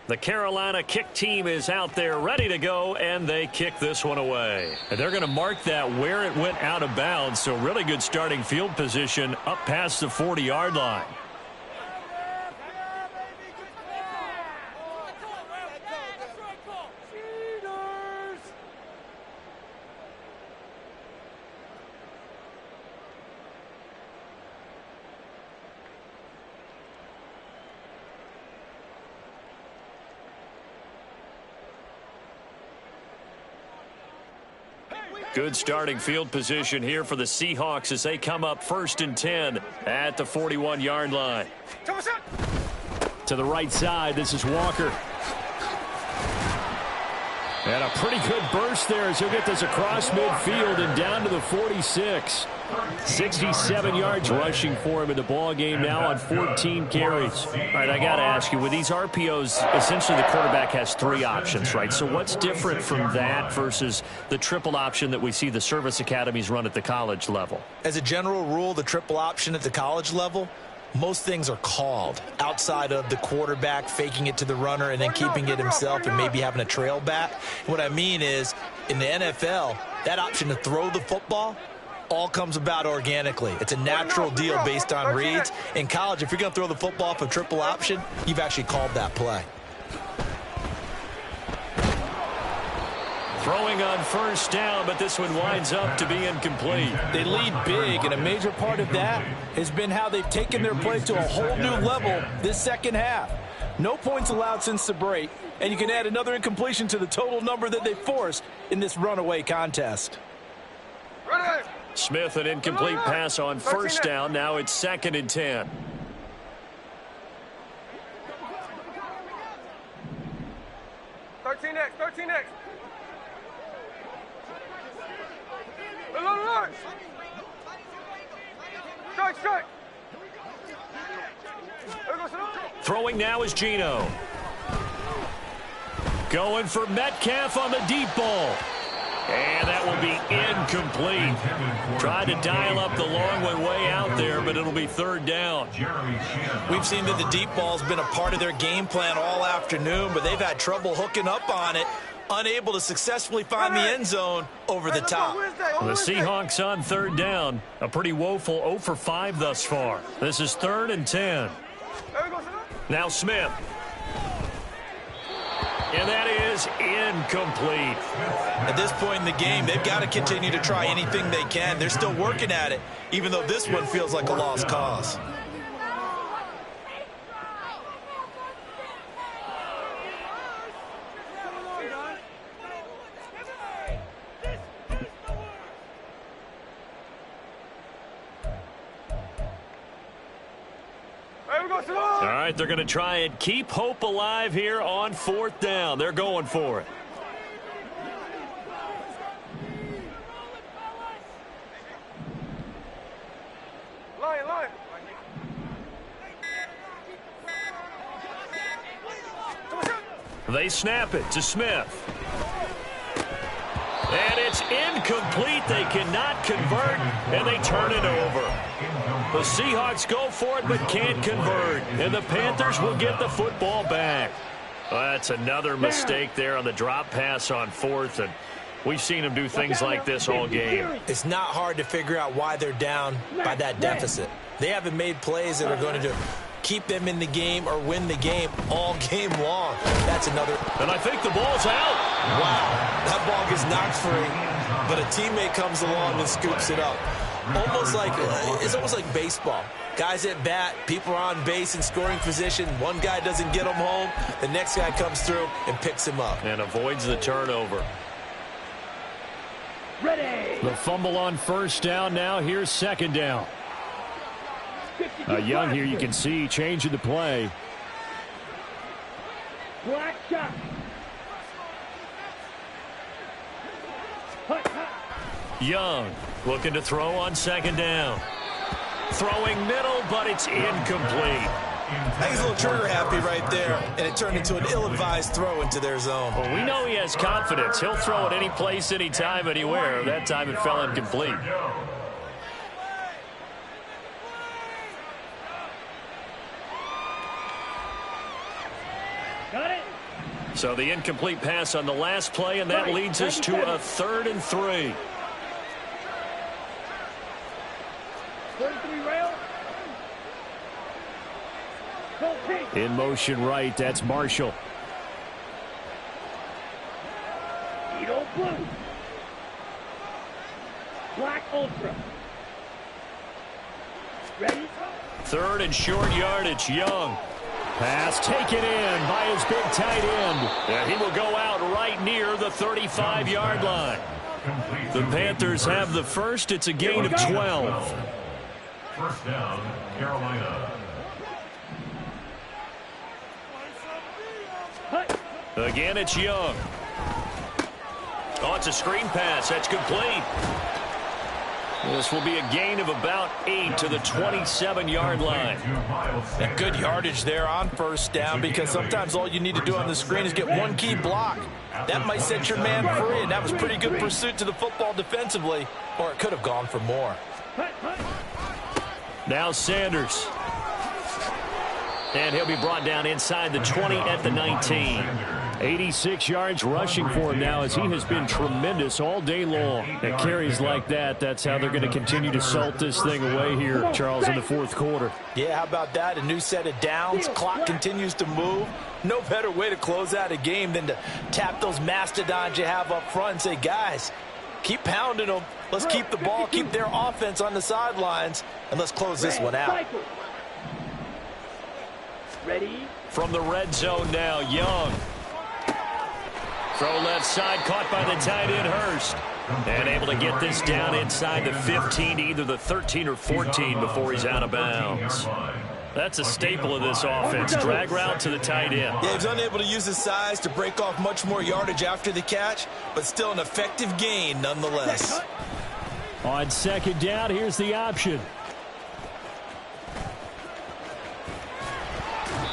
The Carolina kick team is out there ready to go, and they kick this one away. And they're going to mark that where it went out of bounds, so really good starting field position up past the 40-yard line. Good starting field position here for the Seahawks as they come up 1st and 10 at the 41-yard line. To the right side, this is Walker. And a pretty good burst there as he'll get this across midfield and down to the 46. 67 yards rushing for him in the ball game now on 14 carries. All right, I got to ask you, with these RPOs, essentially the quarterback has 3 options, right? So what's different from that versus the triple option that we see the service academies run at the college level? As a general rule, the triple option at the college level, most things are called outside of the quarterback faking it to the runner and then keeping it himself and maybe having a trail back. What I mean is, in the NFL, that option to throw the football all comes about organically. It's a natural deal based on reads. In college, if you're going to throw the football for triple option, you've actually called that play. Throwing on 1st down, but this one winds up to be incomplete. They lead big, and a major part of that has been how they've taken their play to a whole new level this second half. No points allowed since the break, and you can add another incompletion to the total number that they forced in this runaway contest. Smith, an incomplete pass on 1st down. Now it's 2nd and 10. Thirteen X. Strike. Throwing now is Geno. Going for Metcalf on the deep ball. And that will be incomplete. Tried to dial up the long one way out there, but it'll be 3rd down. We've seen that the deep ball's been a part of their game plan all afternoon, but they've had trouble hooking up on it, unable to successfully find the end zone over the top. The Seahawks on 3rd down. A pretty woeful 0 for 5 thus far. This is 3rd and 10. Now Smith. And that is incomplete. At this point in the game, they've got to continue to try anything they can. They're still working at it, even though this one feels like a lost cause. All right, they're going to try and keep hope alive here on 4th down. They're going for it. Line. They snap it to Smith. And it's incomplete. They cannot convert, and they turn it over. The Seahawks go for it but can't convert, and the Panthers will get the football back. Well, that's another mistake there on the drop pass on 4th, and we've seen them do things like this all game. It's not hard to figure out why they're down by that deficit. They haven't made plays that are going to keep them in the game or win the game all game long. That's another. And I think the ball's out. Wow, that ball gets knocked free, but a teammate comes along and scoops it up. It's almost like baseball. Guys at bat, people are on base in scoring position. One guy doesn't get him home. The next guy comes through and picks him up. And avoids the turnover. Ready. The fumble on 1st down. Now here's 2nd down. Young here, you can see changing the play. Black shot. Young looking to throw on 2nd down. Throwing middle, but it's incomplete. I think he's a little trigger happy right there, and it turned into an ill-advised throw into their zone. Well, we know he has confidence. He'll throw it any place, anytime, anywhere. That time it fell incomplete. Got it. So the incomplete pass on the last play, and that leads us to a 3rd and 3. 33 rail. In motion right, that's Marshall. Edo blue. Black ultra. Ready? 3rd and short yardage, Young. Pass taken in by his big tight end. And he will go out right near the 35-yard line. The Panthers have the first. It's a gain of 12. First down, Carolina. Again, it's Young. Oh, it's a screen pass. That's complete. This will be a gain of about 8 to the 27-yard line. And good yardage there on first down, because sometimes all you need to do on the screen is get one key block. That might set your man free, and that was pretty good pursuit to the football defensively, or it could have gone for more. Now Sanders. And he'll be brought down inside the 20 at the 19. 86 yards rushing for him now, as he has been tremendous all day long. And carries like that, that's how they're going to continue to salt this thing away here, Charles, in the 4th quarter. Yeah, how about that? A new set of downs. Clock continues to move. No better way to close out a game than to tap those mastodons you have up front and say, guys, keep pounding them. Let's keep the ball, keep their offense on the sidelines, and let's close this one out. Ready? From the red zone now, Young. Throw left side, caught by the tight end, Hurst. And able to get this down inside the 15 to either the 13 or 14 before he's out of bounds. That's a staple of this offense. Drag route to the tight end. Yeah, he's unable to use his size to break off much more yardage after the catch, but still an effective gain nonetheless. On 2nd down, here's the option.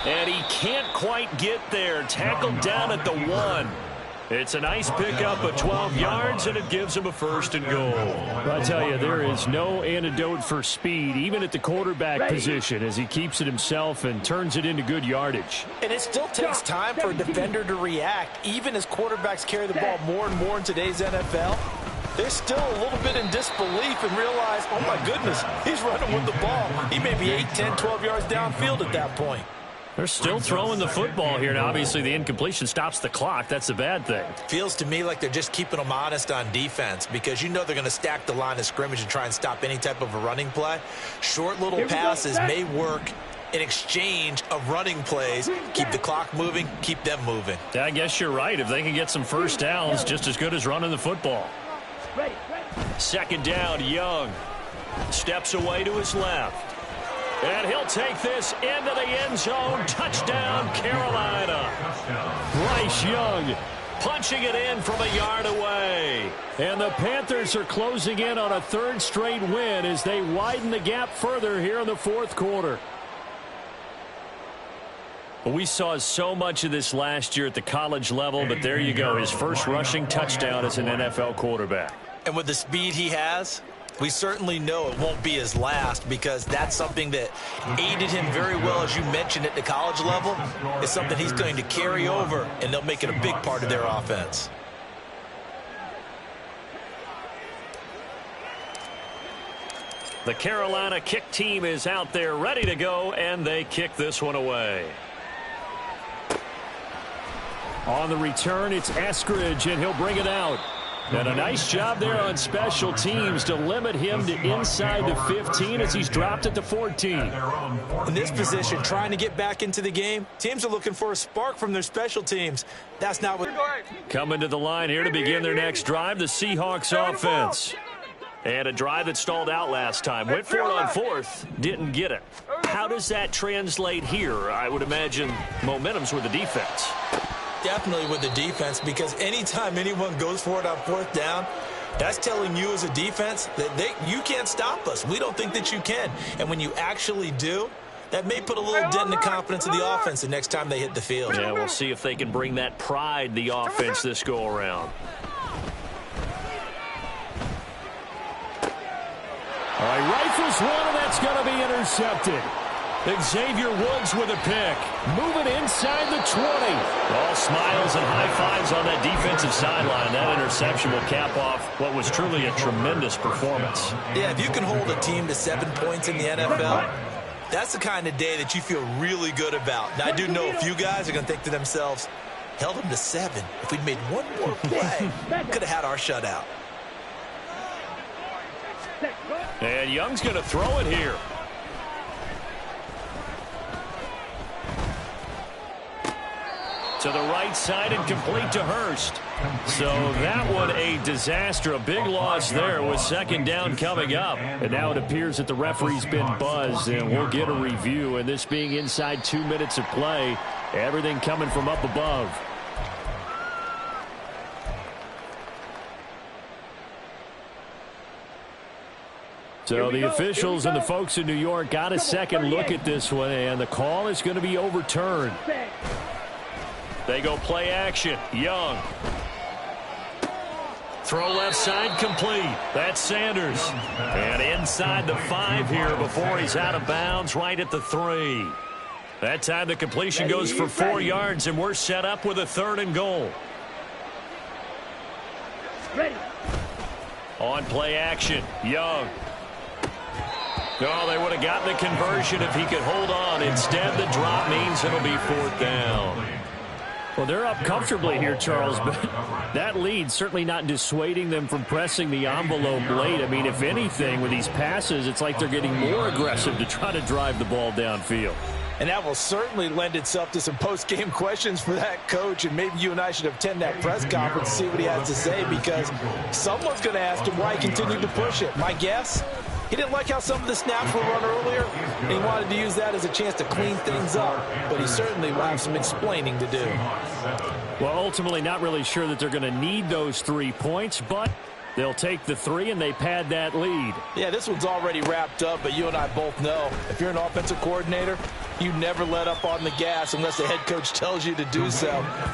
And he can't quite get there. Tackled down at the 1. It's a nice pickup of 12 yards, and it gives him a 1st and goal. I tell you, there is no antidote for speed, even at the quarterback position, as he keeps it himself and turns it into good yardage. And it still takes time for a defender to react. Even as quarterbacks carry the ball more and more in today's NFL, they're still a little bit in disbelief and realize, oh my goodness, he's running with the ball. He may be 8, 10, 12 yards downfield at that point. They're still throwing the football here. Now, obviously, the incompletion stops the clock. That's a bad thing. Feels to me like they're just keeping them honest on defense, because you know they're going to stack the line of scrimmage and try and stop any type of a running play. Short little passes may work in exchange of running plays. Keep the clock moving, keep them moving. Yeah, I guess you're right. If they can get some first downs, just as good as running the football. 2nd down, Young. Steps away to his left. And he'll take this into the end zone. Touchdown, Carolina. Bryce Young punching it in from a yard away. And the Panthers are closing in on a 3rd straight win as they widen the gap further here in the 4th quarter. We saw so much of this last year at the college level, but there you go. His first rushing touchdown as an NFL quarterback. And with the speed he has, we certainly know it won't be his last, because that's something that aided him very well, as you mentioned, at the college level. It's something he's going to carry over, and they'll make it a big part of their offense. The Carolina kick team is out there ready to go, and they kick this one away. On the return, it's Eskridge, and he'll bring it out. And a nice job there on special teams to limit him to inside the 15 as he's dropped at the 14. In this position, trying to get back into the game, teams are looking for a spark from their special teams. That's not what... Coming to the line here to begin their next drive, the Seahawks offense. And a drive that stalled out last time. Went for it on 4th, didn't get it. How does that translate here? I would imagine momentum's with the defense. Definitely with the defense, because anytime anyone goes for it on 4th down, that's telling you as a defense that you can't stop us. We don't think that you can. And when you actually do, that may put a little dent in the confidence of the offense the next time they hit the field. Yeah, we'll see if they can bring that pride, the offense, this go-around. All right, rifles one, and that's going to be intercepted. Xavier Woods with a pick. Moving inside the 20. All smiles and high fives on that defensive sideline. That interception will cap off what was truly a tremendous performance. Yeah, if you can hold a team to 7 points in the NFL, that's the kind of day that you feel really good about. Now, I do know a few guys are going to think to themselves, held them to 7. If we'd made one more play, could have had our shutout. And Young's going to throw it here. To the right side and complete to Hurst. So that one a disaster. A big loss there with second down coming up. And now it appears that the referee's been buzzed, and we'll get a review. And this being inside 2 minutes of play, everything coming from up above. So the officials and the folks in New York got a second look at this one, and the call is going to be overturned. They go play action. Young. Throw left side complete. That's Sanders. And inside the 5 here before he's out of bounds, right at the 3. That time the completion goes for 4 yards, and we're set up with a 3rd and goal. On play action. Young. Oh, they would have gotten the conversion if he could hold on. Instead, the drop means it'll be 4th down. Well, they're up comfortably here, Charles, but that lead certainly not dissuading them from pressing the envelope late. I mean, if anything, with these passes, it's like they're getting more aggressive to try to drive the ball downfield. And that will certainly lend itself to some post-game questions for that coach, and maybe you and I should attend that press conference and see what he has to say, because someone's going to ask him why he continued to push it. My guess, he didn't like how some of the snaps were run earlier, and he wanted to use that as a chance to clean things up, but he certainly will have some explaining to do. Well, ultimately not really sure that they're going to need those 3 points, but they'll take the 3 and they pad that lead. Yeah, this one's already wrapped up, but you and I both know if you're an offensive coordinator, you never let up on the gas unless the head coach tells you to do so.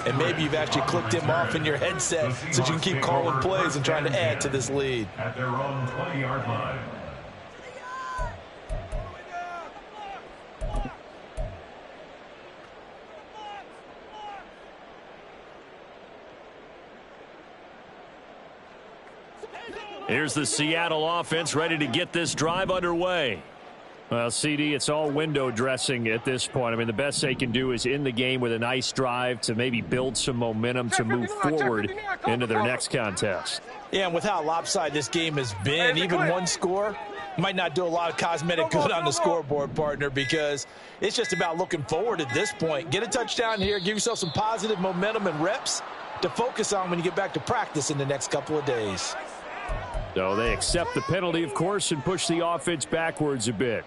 And maybe you've actually clicked him off in your headset so you can keep calling plays and trying to add to this lead. At their own 20-yard line. Here's the Seattle offense ready to get this drive underway. Well, CD, it's all window dressing at this point. I mean, the best they can do is in the game with a nice drive to maybe build some momentum to move forward into their next contest. Yeah, and with how lopsided this game has been, even one score might not do a lot of cosmetic good on the scoreboard, partner, because it's just about looking forward at this point. Get a touchdown here, give yourself some positive momentum and reps to focus on when you get back to practice in the next couple of days. So they accept the penalty, of course, and push the offense backwards a bit.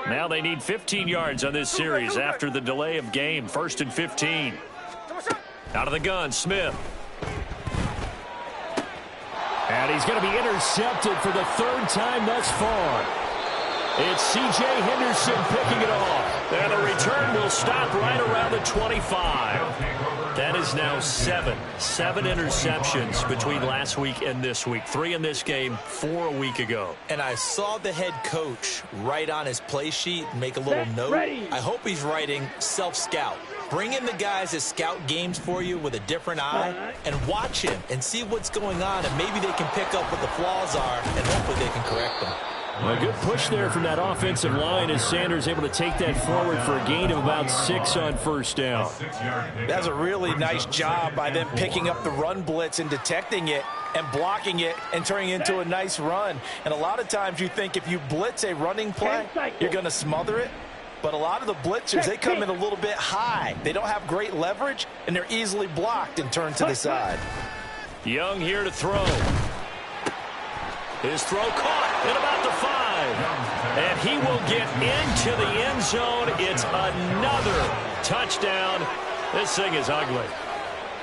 Now they need 15 yards on this series after the delay of game. 1st and 15. Out of the gun, Smith. And he's going to be intercepted for the 3rd time thus far. It's C.J. Henderson picking it off. And the return will stop right around the 25. That is now 7 interceptions between last week and this week. 3 in this game, 4 a week ago. And I saw the head coach write on his play sheet, make a little note. I hope he's writing self-scout. Bring in the guys that scout games for you with a different eye and watch him and see what's going on, and maybe they can pick up what the flaws are, and hopefully they can correct them. A good push there from that offensive line as Sanders able to take that forward for a gain of about 6 on 1st down. That's a really nice job by them picking up the run blitz and detecting it and blocking it and turning it into a nice run. And a lot of times you think if you blitz a running play, you're going to smother it. But a lot of the blitzers, they come in a little bit high. They don't have great leverage, and they're easily blocked and turned to the side. Young here to throw. His throw caught at about the 5. And he will get into the end zone. It's another touchdown. This thing is ugly.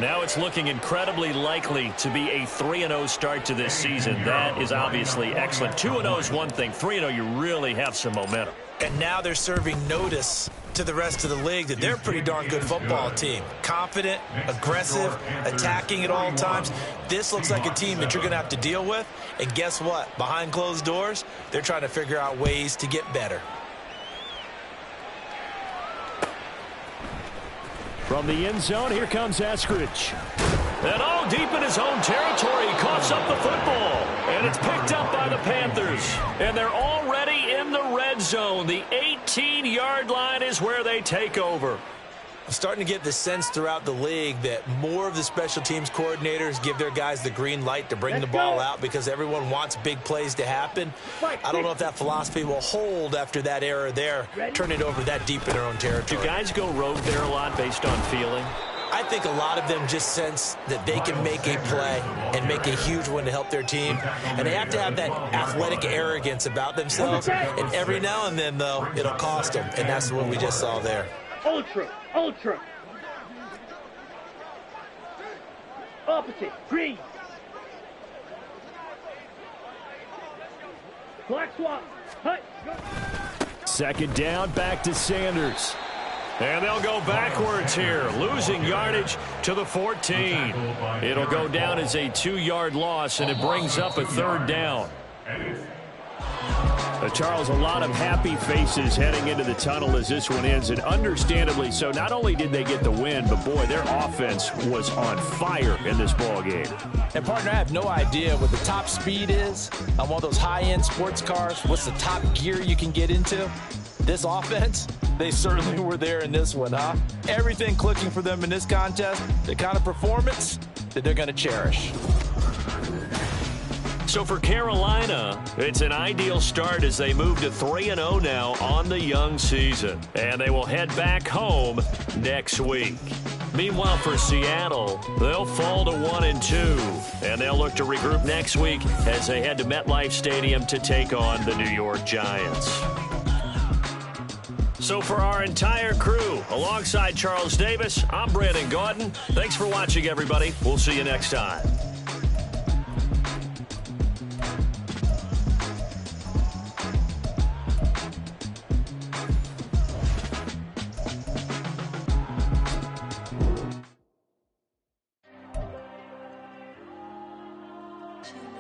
Now it's looking incredibly likely to be a 3-0 start to this season. That is obviously excellent. 2-0 is one thing. 3-0, you really have some momentum. And now they're serving notice to the rest of the league that they're a pretty darn good football team. Confident, aggressive, attacking at all times. This looks like a team that you're going to have to deal with. And guess what? Behind closed doors, they're trying to figure out ways to get better. From the end zone, here comes Eskridge. And all deep in his own territory, coughs up the football. And it's picked up by the Panthers. And they're already in the red zone. The 18-yard line is where they take over. I'm starting to get the sense throughout the league that more of the special teams coordinators give their guys the green light to bring the ball out because everyone wants big plays to happen. I don't know if that philosophy will hold after that era there, turn it over that deep in their own territory. Do guys go rogue there a lot based on feeling? I think a lot of them just sense that they can make a play and make a huge one to help their team. And they have to have that athletic arrogance about themselves. And every now and then, though, it'll cost them. And that's what we just saw there. Ultra. Opposite. Green. Black swap. Hut. Second down, back to Sanders. And they'll go backwards here, losing yardage to the 14. It'll go down as a 2-yard loss, and it brings up a third down. Charles, a lot of happy faces heading into the tunnel as this one ends, and understandably so. Not only did they get the win, but, boy, their offense was on fire in this ball game. And, partner, I have no idea what the top speed is on one of those high-end sports cars. What's the top gear you can get into? This offense, they certainly were there in this one, huh? Everything clicking for them in this contest, the kind of performance that they're going to cherish. So for Carolina, it's an ideal start as they move to 3-0 now on the young season. And they will head back home next week. Meanwhile, for Seattle, they'll fall to 1-2. And they'll look to regroup next week as they head to MetLife Stadium to take on the New York Giants. So for our entire crew, alongside Charles Davis, I'm Brandon Gaudin. Thanks for watching, everybody. We'll see you next time. Thank you.